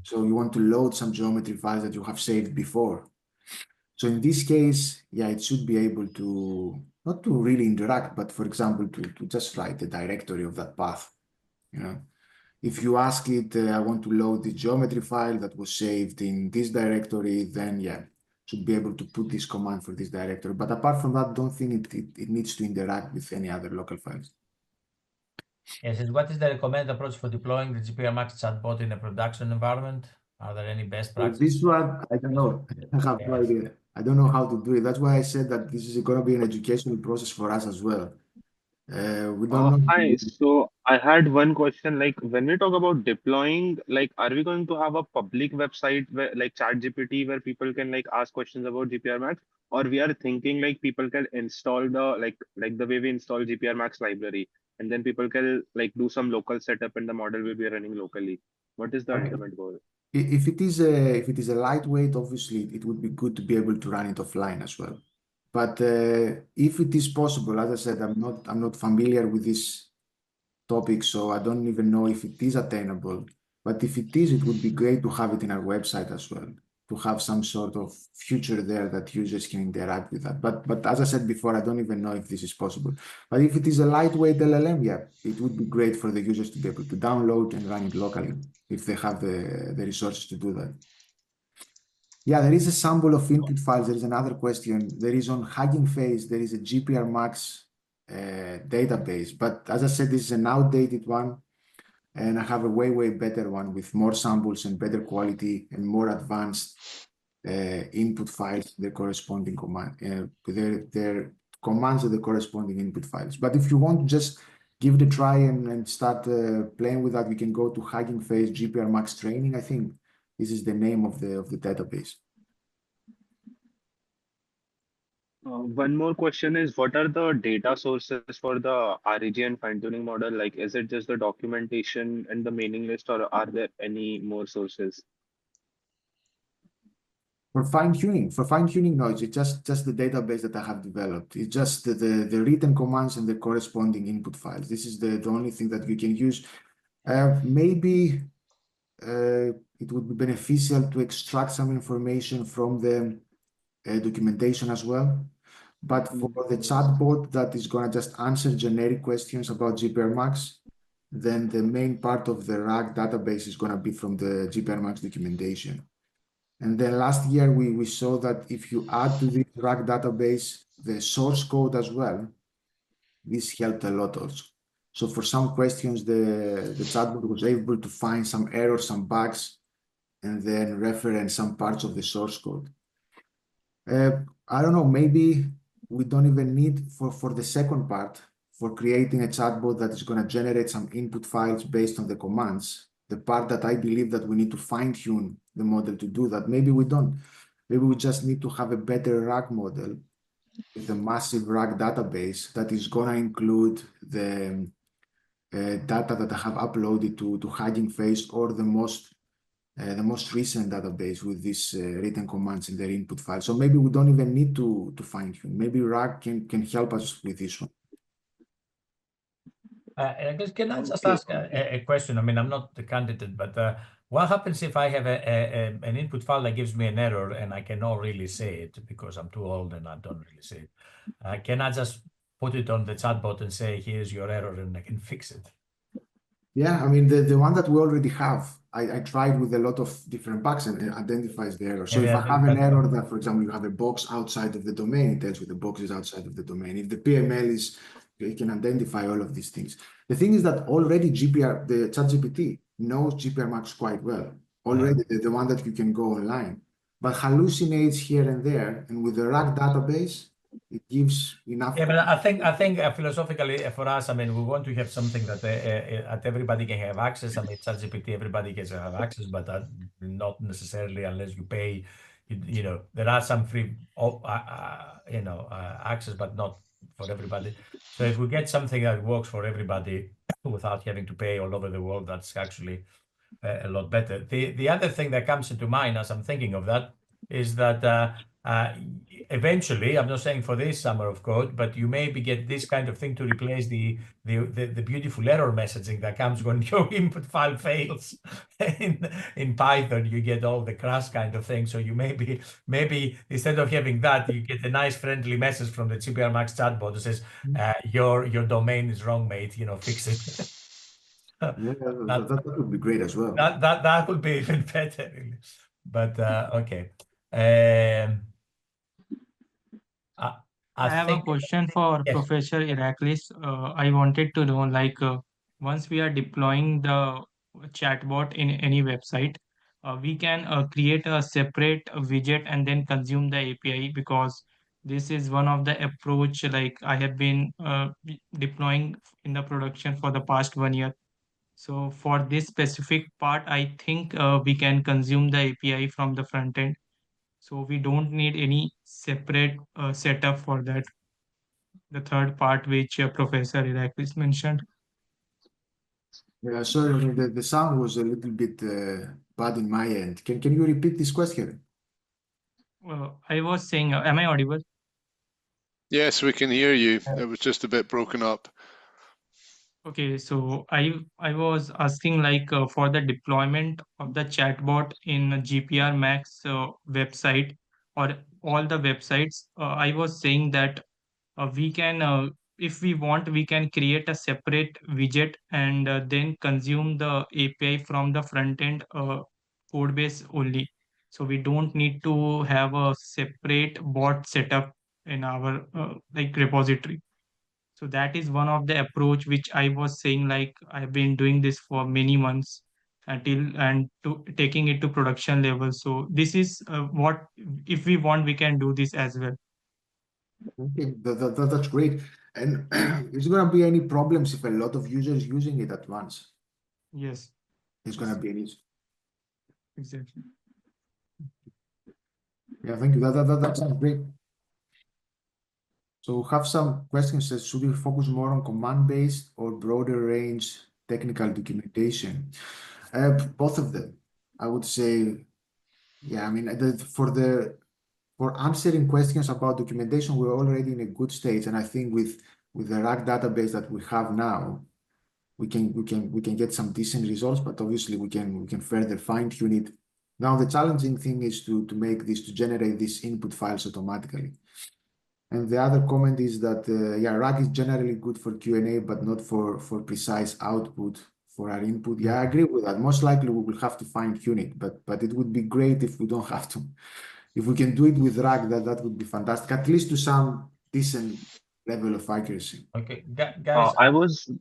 S3: So you want to load some geometry files that you have saved before. So in this case, yeah, it should be able to, not to really interact, but for example, to just write the directory of that path. You know, if you ask it, I want to load the geometry file that was saved in this directory, then yeah, should be able to put this command for this directory. But apart from that, don't think it needs to interact with any other local files.
S1: Yes, and what is the recommended approach for deploying the gprMax chatbot in a production environment? Are there any best
S3: For
S1: practices?
S3: this one, I don't know. I have no
S1: Yes.
S3: idea. I don't know how to do it. That's why I said that this is going to be an educational process for us as well. We don't know.
S4: Hi. So I had one question. Like when we talk about deploying, like are we going to have a public website where like ChatGPT where people can like ask questions about GPRMax, or we are thinking like people can install the like the way we install GPRMax library, and then people can like do some local setup and the model will be running locally. What is the
S3: Okay.
S4: ultimate goal?
S3: If it is a lightweight, obviously it would be good to be able to run it offline as well. But if it is possible, as I said, I'm not familiar with this topic, so I don't even know if it is attainable. But if it is, it would be great to have it in our website as well, to have some sort of future there that users can interact with that. But as I said before, I don't even know if this is possible. But if it is a lightweight LLM, yeah, it would be great for the users to be able to download and run it locally if they have the resources to do that. Yeah, there is a sample of input files. There is another question. There is on Hugging Face, there is a gprMax database. But as I said, this is an outdated one. And I have a way better one with more samples and better quality and more advanced input files, the corresponding command, their commands of the corresponding input files. But if you want to just give it a try and start playing with that, you can go to Hugging Face gprMax training. I think this is the name of the database.
S4: One more question is, what are the data sources for the REG and fine-tuning model? Like, is it just the documentation and the mailing list, or are there any more sources?
S3: For fine tuning, no, it's just the database that I have developed. It's just the written commands and the corresponding input files. This is the only thing that you can use. Maybe it would be beneficial to extract some information from the documentation as well. But for the chatbot that is going to just answer generic questions about gprMax, then the main part of the RAG database is going to be from the gprMax documentation. And then last year, we saw that if you add to this RAG database the source code as well, this helped a lot also. So for some questions, the chatbot was able to find some errors, some bugs, and then reference some parts of the source code. I don't know, maybe we don't even need for the second part, for creating a chatbot that is going to generate some input files based on the commands, the part that I believe that we need to fine tune the model to do that. Maybe we don't. Maybe we just need to have a better RAG model with a massive RAG database that is going to include the data that I have uploaded to Hugging Face or the most recent database with these written commands in their input file. So maybe we don't even need to fine tune. Maybe RAG can help us with this one.
S1: Can I just ask a question? I mean, I'm not the candidate, but what happens if I have an input file that gives me an error and I cannot really say it because I'm too old and I don't really say it? Can I just put it on the chatbot and say, here's your error, and I can fix it?
S3: Yeah, I mean, the one that we already have, I tried with a lot of different bugs and it identifies the error. So if I have an error that, for example, you have a box outside of the domain, it tells you the box is outside of the domain. If the PML is, it can identify all of these things. The thing is that already the ChatGPT knows gprMax quite well. Already, the one that you can go online, but hallucinates here and there. And with the RAG database, it gives enough.
S1: Yeah, but I think philosophically for us, I mean, we want to have something that everybody can have access. I mean, ChatGPT, everybody can have access, but not necessarily unless you pay. You know, there are some free, access, but not for everybody. So if we get something that works for everybody without having to pay all over the world, that's actually a lot better. The other thing that comes into mind as I'm thinking of that is that eventually, I'm not saying for this summer of code, but you maybe get this kind of thing to replace the beautiful error messaging that comes when your input file fails. In Python, you get all the crash kind of thing. So you maybe instead of having that, you get a nice friendly message from the gprMax chatbot that says, your domain is wrong, mate. Fix it.
S3: Yeah, that would be great as well.
S1: That would be even better, really. But okay. I
S5: have a
S1: think
S5: question for
S1: yes.
S5: Professor Iraklis. I wanted to know, like, once we are deploying the chatbot in any website, we can create a separate widget and then consume the API, because this is one of the approach like I have been deploying in the production for the past 1 year. So for this specific part, I think we can consume the API from the front end. So we don't need any separate setup for that. The third part, which Professor Iraklis mentioned.
S3: Yeah, sorry, I mean, the sound was a little bit bad in my end. Can you repeat this question?
S5: I was saying, am I audible?
S2: Yes, we can hear you. It was just a bit broken up.
S5: Okay, so I was asking, like, for the deployment of the chatbot in gprMax website or all the websites, I was saying that we can, if we want, we can create a separate widget and then consume the API from the front end code base only. So we don't need to have a separate bot setup in our like repository. So that is one of the approach which I was saying, like I've been doing this for many months until and to taking it to production level. So this is what, if we want, we can do this as well.
S3: Okay, that's great. And is there going to be any problems if a lot of users using it at once?
S5: Yes,
S3: It's going to be an issue.
S5: exactly.
S3: Yeah, thank you. That sounds great. So we have some questions that should we focus more on command-based or broader range technical documentation? Both of them, I would say. Yeah, I mean, for answering questions about documentation, we're already in a good stage, and I think with the RAG database that we have now, we can get some decent results. But obviously, we can further fine tune it. Now, the challenging thing is to generate these input files automatically. And the other comment is that yeah, RAG is generally good for Q&A, but not for precise output for our input. Yeah, I agree with that. Most likely we will have to fine tune it, but it would be great if we don't have to. If we can do it with RAG, that would be fantastic, at least to some decent level of accuracy.
S1: Okay, guys.
S4: I was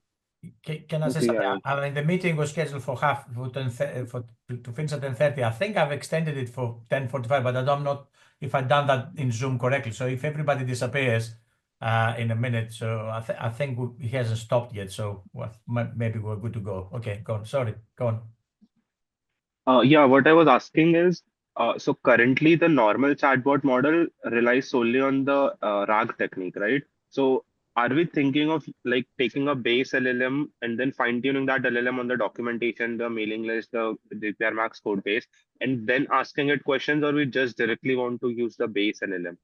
S1: Can I say
S4: okay.
S1: something?
S4: Yeah,
S1: I mean, the meeting was scheduled for to finish at 10:30. I think I've extended it for 10:45, but I don't know if I've done that in Zoom correctly. So if everybody disappears in a minute, so I think he hasn't stopped yet. So well, maybe we're good to go. Okay, go on. Sorry, go on.
S4: Yeah, what I was asking is, so currently the normal chatbot model relies solely on the RAG technique, right? So are we thinking of like taking a base LLM and then fine-tuning that LLM on the documentation, the mailing list, the gprMax code base, and then asking it questions, or we just directly want to use the base LLM?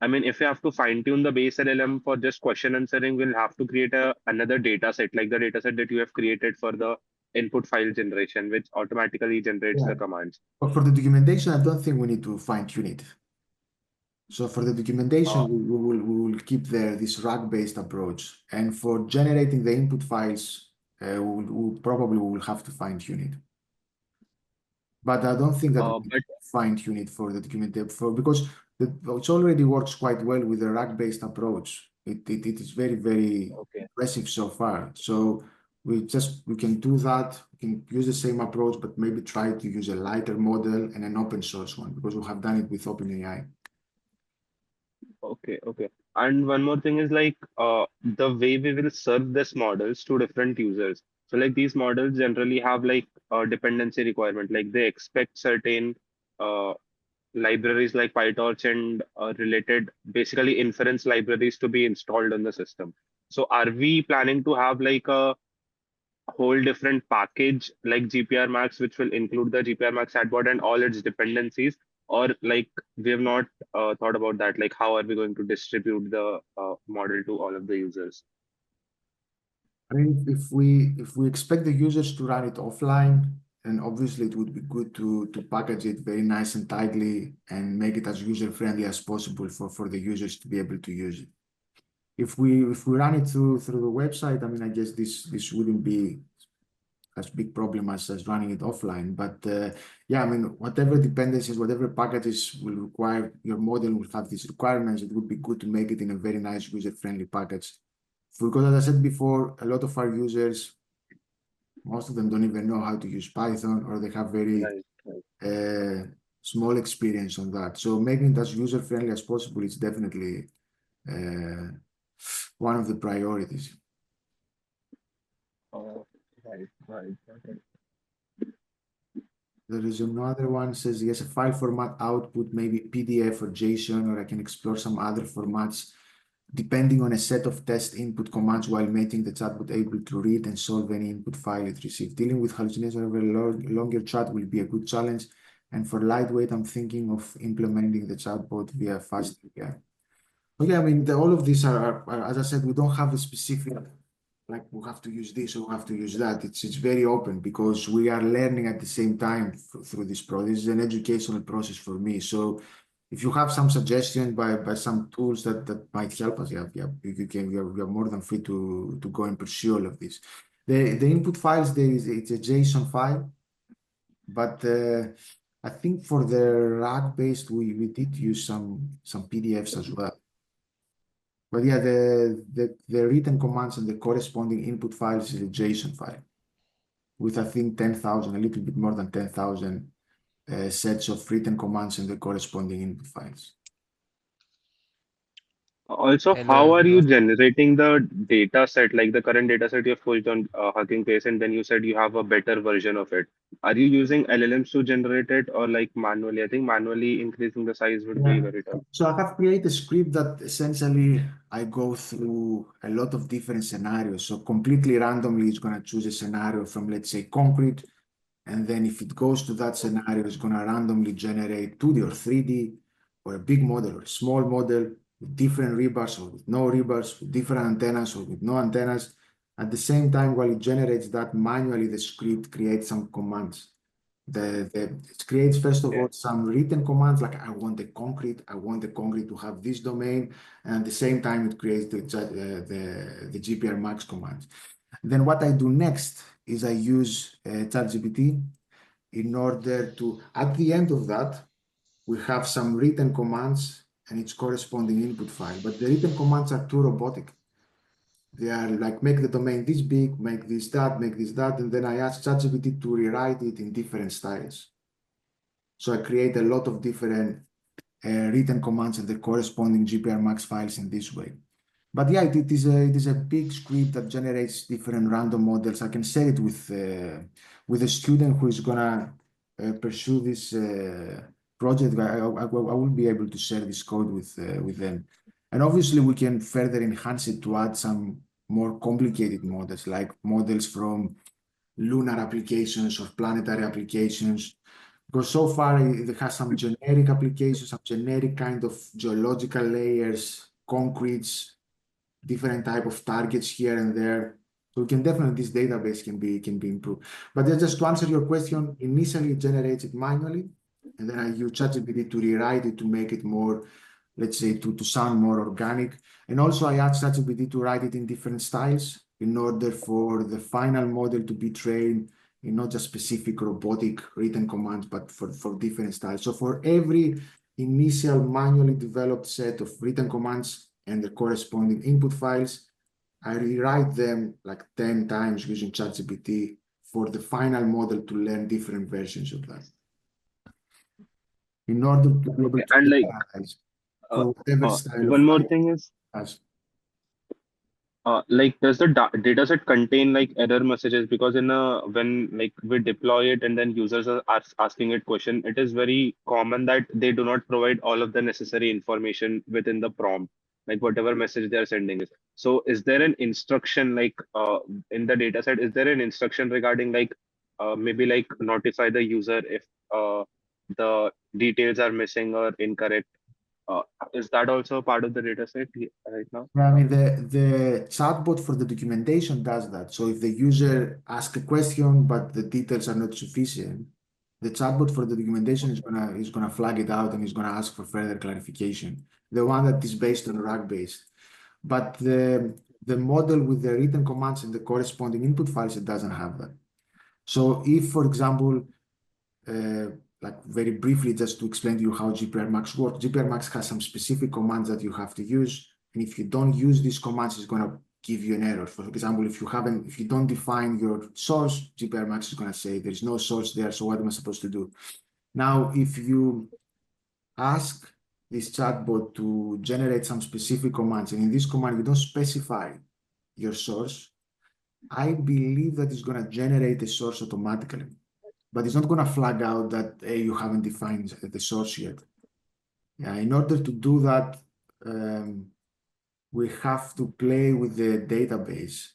S4: I mean, if you have to fine-tune the base LLM for just question answering, we'll have to create another data set, like the data set that you have created for the input file generation, which automatically generates
S3: Yeah.
S4: the commands.
S3: But for the documentation, I don't think we need to fine tune it. So for the documentation, we will keep this RAG-based approach. And for generating the input files, we probably will have to fine tune it. But I don't think that we
S4: But
S3: fine tune it for the documentation because it already works quite well with the RAG-based approach. It is very, very
S4: okay,
S3: impressive so far. So we can do that. We can use the same approach, but maybe try to use a lighter model and an open source one because we have done it with OpenAI.
S4: okay. And one more thing is like the way we will serve this models to different users. So like these models generally have like a dependency requirement, like they expect certain uh, libraries like PyTorch and related basically inference libraries to be installed on the system. So are we planning to have like a whole different package like gprMax, which will include the gprMax chatbot and all its dependencies? or like we have not thought about that, like how are we going to distribute the model to all of the users?
S3: I mean, if we expect the users to run it offline, then obviously it would be good to package it very nice and tightly and make it as user friendly as possible for the users to be able to use it. If we run it through the website, I mean, I guess this wouldn't be as big problem as running it offline. But yeah, I mean, whatever dependencies, whatever packages will require, your model will have these requirements. It would be good to make it in a very nice user-friendly package. Because as I said before, a lot of our users, most of them don't even know how to use Python, or they have very
S4: Right.
S3: small experience on that. So making it as user-friendly as possible is definitely one of the priorities.
S4: Right. Okay.
S3: There is another one says, yes, a file format output, maybe PDF or JSON, or I can explore some other formats depending on a set of test input commands while making the chatbot able to read and solve any input file it receives. Dealing with hallucination over a longer chat will be a good challenge. And for lightweight, I'm thinking of implementing the chatbot via fast API. Okay, I mean, all of these are, as I said, we don't have a specific, like we have to use this or we have to use that. It's very open because we are learning at the same time through this process. This is an educational process for me. So if you have some suggestions by some tools that might help us, you're more than free to go and pursue all of this. The input files, it's a JSON file, but I think for the RAG based, we did use some PDFs as well. But yeah, the written commands and the corresponding input files is a JSON file with, I think, 10,000, a little bit more than 10,000 sets of written commands and the corresponding input files.
S4: Also,
S6: And
S4: how are you generating the data set, like the current data set you've pushed on Hugging Face, and then you said you have a better version of it. Are you using LLMs to generate it or like manually? I think manually increasing the size would be
S3: Yeah.
S4: very tough.
S3: So I have created a script that essentially I go through a lot of different scenarios. So completely randomly, it's going to choose a scenario from, let's say, concrete. And then if it goes to that scenario, it's going to randomly generate 2D or 3D or a big model or a small model with different rebars or with no rebars, with different antennas or with no antennas. At the same time, while it generates that, manually the script creates some commands. It creates, first of all, some written commands like I want the concrete to have this domain. And at the same time, it creates the gprMax commands. Then what I do next is I use ChatGPT in order to, at the end of that, we have some written commands and its corresponding input file. But the written commands are too robotic. They are like, make the domain this big, make this that, make this that. And then I ask ChatGPT to rewrite it in different styles. So I create a lot of different written commands and the corresponding gprMax files in this way. But yeah, it is a big script that generates different random models. I can share it with a student who is gonna pursue this project. I will be able to share this code with them. And obviously, we can further enhance it to add some more complicated models, like models from lunar applications or planetary applications. Because so far it has some generic applications, some generic kind of geological layers, concretes, different type of targets here and there. So we can definitely, this database can be improved. But just to answer your question, initially it generates it manually, and then I use ChatGPT to rewrite it to make it more, let's say, to sound more organic. And also I ask ChatGPT to write it in different styles in order for the final model to be trained in not just specific robotic written commands, but for different styles. So for every initial manually developed set of written commands and the corresponding input files, I rewrite them like 10 times using ChatGPT for the final model to learn different versions of that. In order to be able to
S4: And like
S3: generalize for whatever style
S4: one
S3: of
S4: more
S3: file
S4: thing is,
S3: has.
S4: like does the data set contain like error messages? Because in a when like we deploy it and then users are asking it question, it is very common that they do not provide all of the necessary information within the prompt, like whatever message they are sending is. So is there an instruction like in the data set, is there an instruction regarding like maybe like notify the user if the details are missing or incorrect. Is that also part of the data set right now?
S3: Yeah, I mean, the chatbot for the documentation does that. So if the user asks a question, but the details are not sufficient, the chatbot for the documentation is gonna flag it out and is gonna ask for further clarification. The one that is based on RAG based. But the model with the written commands and the corresponding input files, it doesn't have that. So if, for example, like very briefly, just to explain to you how gprMax works, gprMax has some specific commands that you have to use. And if you don't use these commands, it's going to give you an error. For example, if you don't define your source, gprMax is going to say there's no source there. So what am I supposed to do? Now, if you ask this chatbot to generate some specific commands, and in this command, you don't specify your source, I believe that it's going to generate a source automatically. But it's not going to flag out that, hey, you haven't defined the source yet. Yeah, in order to do that, we have to play with the database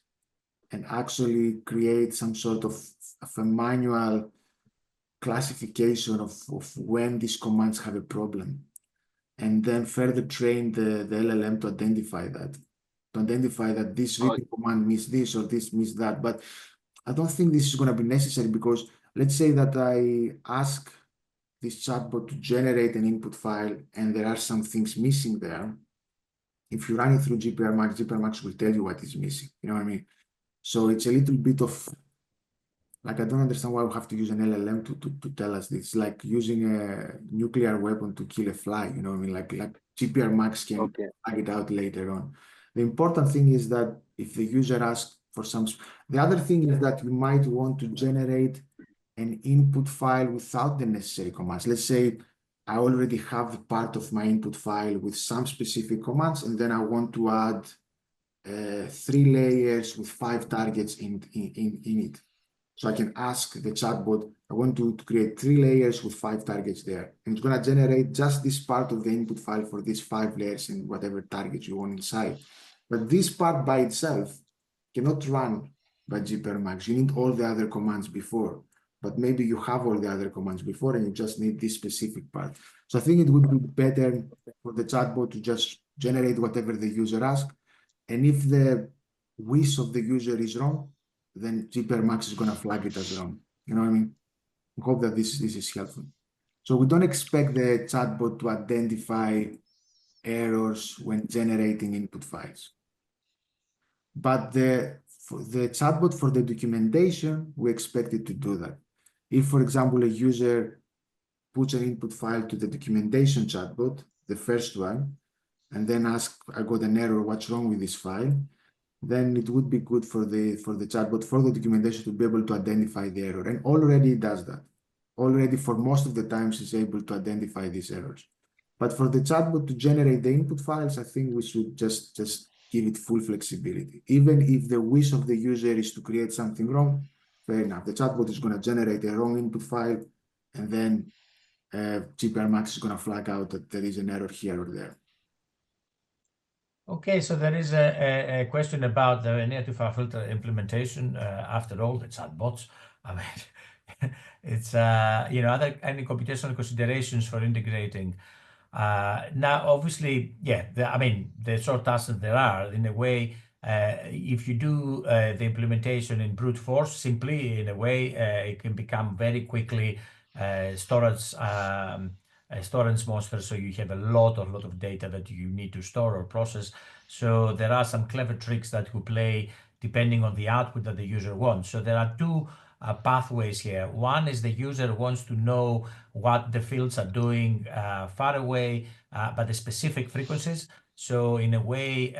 S3: and actually create some sort of a manual classification of when these commands have a problem. And then further train the LLM to identify that this written command means this or this means that. But I don't think this is going to be necessary, because let's say that I ask this chatbot to generate an input file and there are some things missing there. If you run it through gprMax will tell you what is missing. You know what I mean? So it's a little bit of, like, I don't understand why we have to use an LLM to tell us this. It's like using a nuclear weapon to kill a fly. You know what I mean? Like gprMax can flag it out later on. The important thing is that if the user asks for some, the other thing is that you might want to generate an input file without the necessary commands. Let's say I already have the part of my input file with some specific commands, and then I want to add 3 layers with 5 targets in it. So I can ask the chatbot, I want to create 3 layers with 5 targets there. And it's going to generate just this part of the input file for these 5 layers and whatever targets you want inside. But this part by itself cannot run by gprMax. You need all the other commands before. But maybe you have all the other commands before and you just need this specific part. So I think it would be better for the chatbot to just generate whatever the user asks. And if the wish of the user is wrong, then gprMax is going to flag it as wrong. You know what I mean? I hope that this is helpful. So we don't expect the chatbot to identify errors when generating input files. But for the chatbot for the documentation, we expect it to do that. If, for example, a user puts an input file to the documentation chatbot, the first one, and then ask, I got an error, what's wrong with this file? Then it would be good for the chatbot, for the documentation, to be able to identify the error. And already it does that. Already for most of the times it's able to identify these errors. But for the chatbot to generate the input files, I think we should just give it full flexibility. Even if the wish of the user is to create something wrong, fair enough. The chatbot is going to generate a wrong input file, and then gprMax is going to flag out that there is an error here or there.
S1: Okay, so there is a question about the native file filter implementation. After all, the chatbots. I mean, it's any computational considerations for integrating. Now, obviously, yeah, the short answer there are, in a way, if you do the implementation in brute force, simply, in a way, it can become very quickly storage monster, so you have a lot of data that you need to store or process. So there are some clever tricks that you play depending on the output that the user wants. So there are two pathways here. One is the user wants to know what the fields are doing far away, but the specific frequencies. So in a way,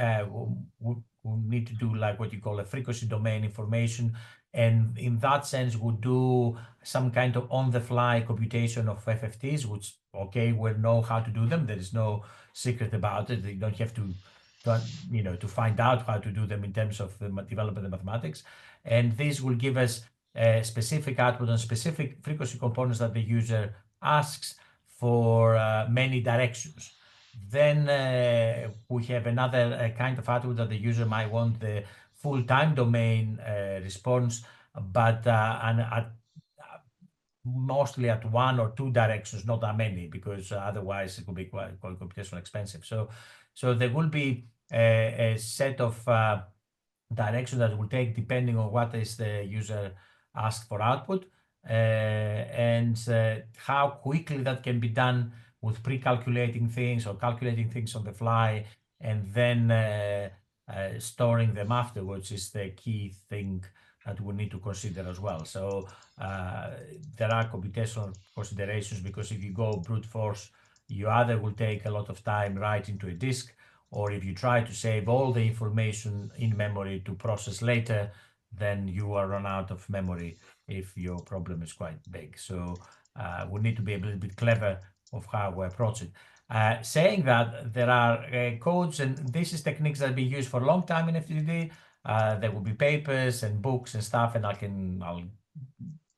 S1: we need to do like what you call a frequency domain information. And in that sense, we'll do some kind of on-the-fly computation of FFTs, which, okay, we'll know how to do them. There is no secret about it. You don't have to find out how to do them in terms of the development of mathematics. And this will give us a specific output on specific frequency components that the user asks for many directions. Then we have another kind of output that the user might want the full time domain response, but mostly at one or two directions, not that many, because otherwise it would be quite computationally expensive. So there will be a set of direction that will take depending on what is the user asked for output, and how quickly that can be done with pre-calculating things or calculating things on the fly and then storing them afterwards is the key thing that we need to consider as well. So there are computational considerations, because if you go brute force, you either will take a lot of time writing to a disk, or if you try to save all the information in memory to process later, then you will run out of memory if your problem is quite big. So we need to be a little bit clever of how we approach it. Saying that, there are codes, and this is techniques that have been used for a long time in FTDD. There will be papers and books and stuff, and I'll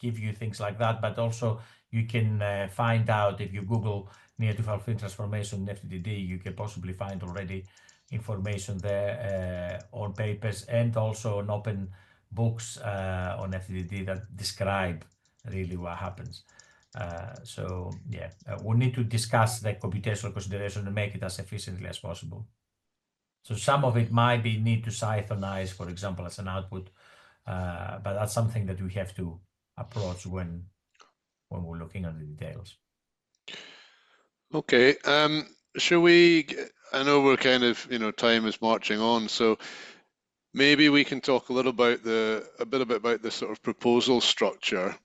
S1: give you things like that, but also you can find out if you Google near-to-fault field transformation in FTDD, you can possibly find already information there on papers and also on open books on FTDD that describe really what happens. So yeah, we need to discuss the computational consideration and make it as efficiently as possible. So some of it might be need to Cythonize, for example, as an output, but that's something that we have to approach when we're looking at the details.
S2: Okay. Shall we? I know we're kind of, time is marching on, so maybe we can talk a little about a bit about the sort of proposal structure.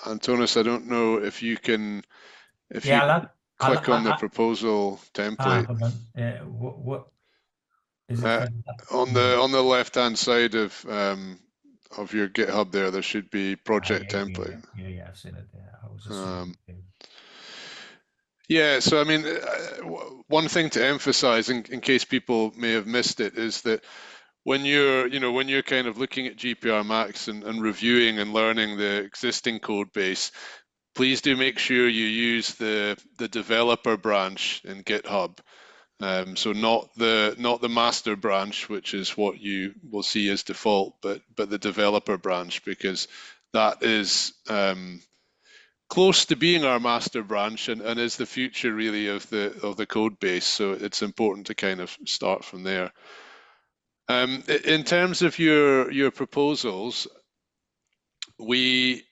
S2: Antonis, I don't know if you can, click on the proposal template.
S1: Hold on. What is it?
S2: On the left-hand side of your GitHub there should be project template.
S1: Yeah, I've seen it. Yeah, I was just
S2: yeah, so I mean, one thing to emphasize in case people may have missed it is that when you're kind of looking at gprMax and reviewing and learning the existing code base, please do make sure you use the developer branch in GitHub. So not the master branch, which is what you will see as default, but the developer branch, because that is close to being our master branch and is the future really of the code base. So it's important to kind of start from there. In terms of your proposals, we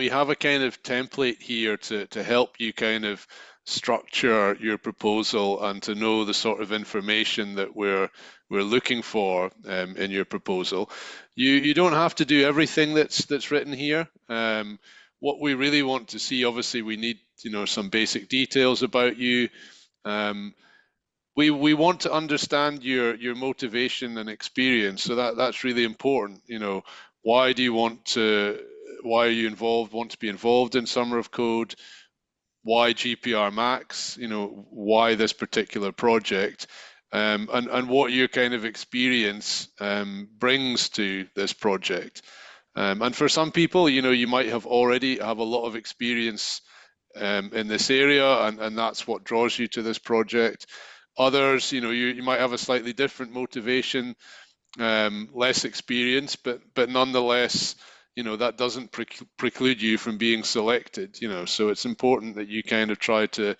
S2: have a kind of template here to help you kind of structure your proposal and to know the sort of information that we're looking for in your proposal. You don't have to do everything that's written here. What we really want to see, obviously, we need some basic details about you. We want to understand your motivation and experience, so that's really important. Why are you want to be involved in Summer of Code? Why gprMax? Why this particular project? And what your kind of experience brings to this project. And for some people, you might already have a lot of experience in this area, and that's what draws you to this project. Others, you might have a slightly different motivation, less experience, but nonetheless, that doesn't preclude you from being selected. So it's important that you kind of try to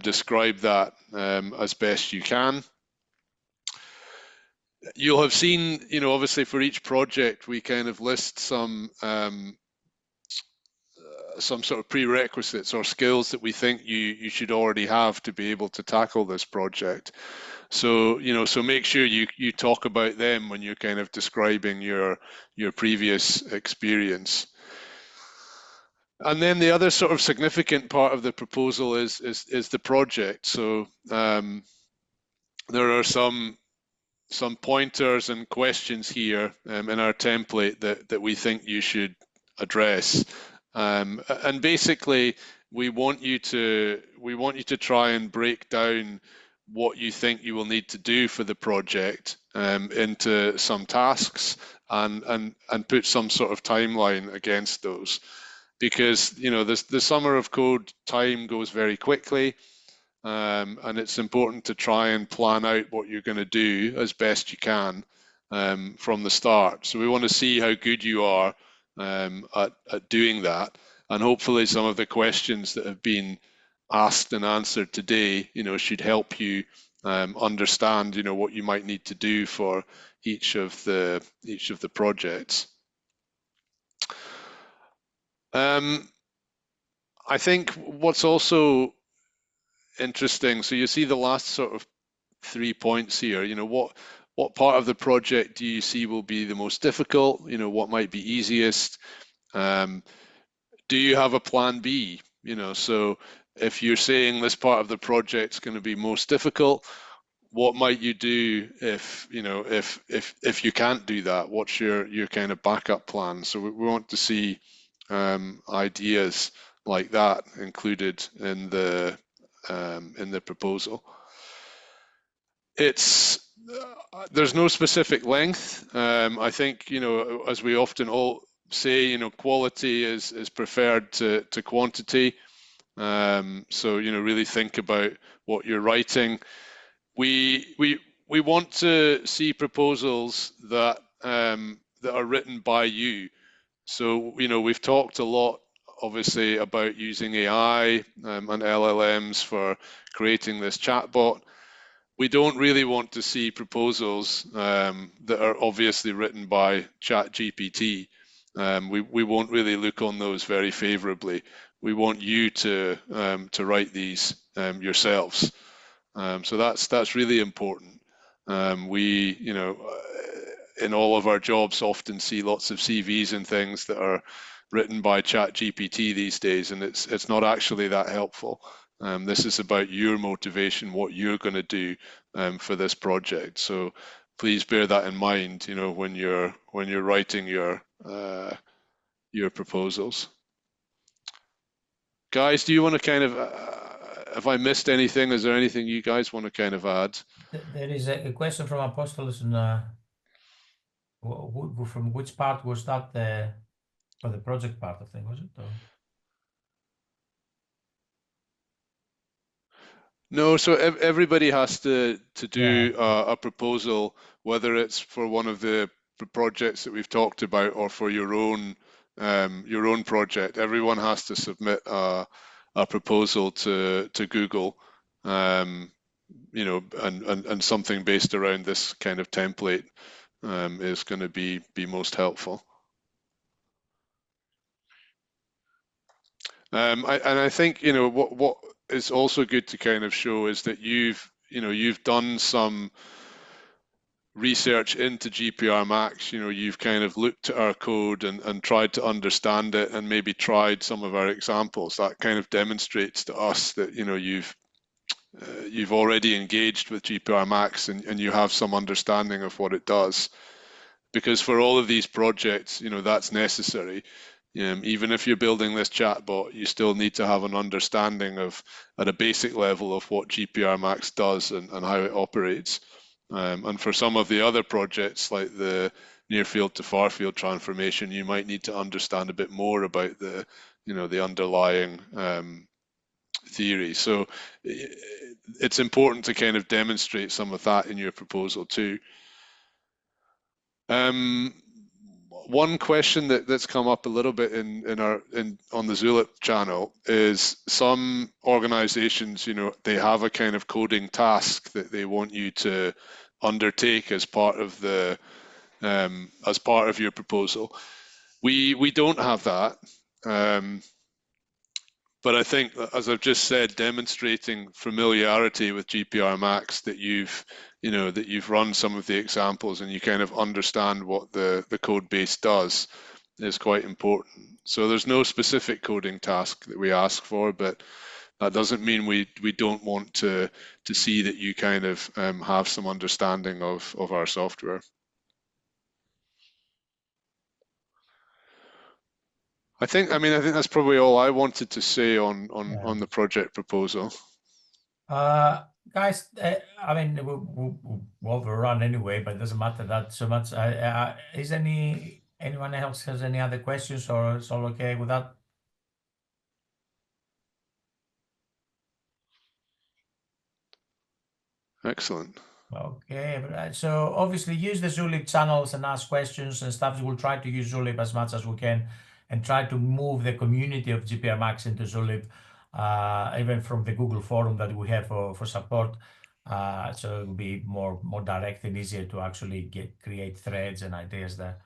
S2: describe that as best you can. You'll have seen, obviously for each project, we kind of list some sort of prerequisites or skills that we think you should already have to be able to tackle this project. So so make sure you talk about them when you're kind of describing your previous experience. And then the other sort of significant part of the proposal is the project. So there are some pointers and questions here in our template that we think you should address. And basically, we want you to try and break down what you think you will need to do for the project into some tasks and put some sort of timeline against those, because the Summer of Code time goes very quickly, and it's important to try and plan out what you're going to do as best you can from the start. So we want to see how good you are at doing that. And hopefully some of the questions that have been asked and answered today, should help you understand, what you might need to do for each of the projects. I think what's also interesting, so you see the last sort of 3 points here, what part of the project do you see will be the most difficult? What might be easiest? Do you have a plan B? So if you're saying this part of the project is going to be most difficult, what might you do if you can't do that? What's your kind of backup plan? So we want to see ideas like that included in the proposal. There's no specific length. I think as we often all say, quality is preferred to quantity. So really think about what you're writing. We want to see proposals that are written by you. So we've talked a lot, obviously, about using AI and LLMs for creating this chatbot. We don't really want to see proposals that are obviously written by ChatGPT. We won't really look on those very favorably. We want you to write these yourselves. So that's really important. We, in all of our jobs, often see lots of CVs and things that are written by ChatGPT these days, and it's not actually that helpful. This is about your motivation, what you're going to do for this project. So please bear that in mind, when you're writing your proposals. Guys, do you want to kind of, have I missed anything? Is there anything you guys want to kind of add?
S1: There is a question from Apostolos, from which part was that for the project part, I think, was it? Or?
S2: No, so everybody has to do a proposal, whether it's for one of the projects that we've talked about or for your own project. Everyone has to submit a proposal to Google, and something based around this kind of template is going to be most helpful. And I think what is also good to kind of show is that you've done some research into gprMax. You've kind of looked at our code and tried to understand it, and maybe tried some of our examples. That kind of demonstrates to us that you've already engaged with gprMax and you have some understanding of what it does. Because for all of these projects, that's necessary. Even if you're building this chatbot, you still need to have an understanding of, at a basic level, of what gprMax does and how it operates. And for some of the other projects, like the near field to far field transformation, you might need to understand a bit more about the underlying theory. So it's important to kind of demonstrate some of that in your proposal too. One question that's come up a little bit on the Zulip channel is some organizations, they have a kind of coding task that they want you to undertake as part of your proposal. We don't have that. But I think, as I've just said, demonstrating familiarity with gprMax, that you've run some of the examples and you kind of understand what the code base does, is quite important. So there's no specific coding task that we ask for, but that doesn't mean we don't want to see that you kind of have some understanding of our software. I think that's probably all I wanted to say on the project proposal.
S1: Guys, we'll overrun anyway, but it doesn't matter that so much. Is anyone else has any other questions, or it's all okay with that?
S2: Excellent.
S1: Okay, so obviously use the Zulip channels and ask questions and stuff. We'll try to use Zulip as much as we can and try to move the community of gprMax into Zulip, even from the Google forum that we have for support. So it will be more direct and easier to actually create threads and ideas there.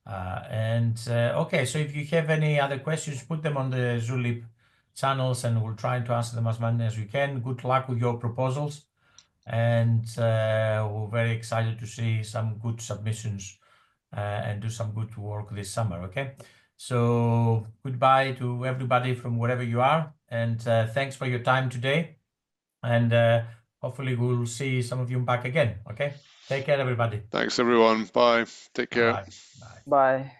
S1: Okay, so if you have any other questions, put them on the Zulip channels and we'll try to answer them as many as we can. Good luck with your proposals. And we're very excited to see some good submissions and do some good work this summer, okay? So goodbye to everybody from wherever you are, and thanks for your time today. And hopefully we'll see some of you back again, okay? Take care, everybody.
S2: Thanks, everyone. Bye. Take care.
S1: Bye. Bye.
S6: Bye.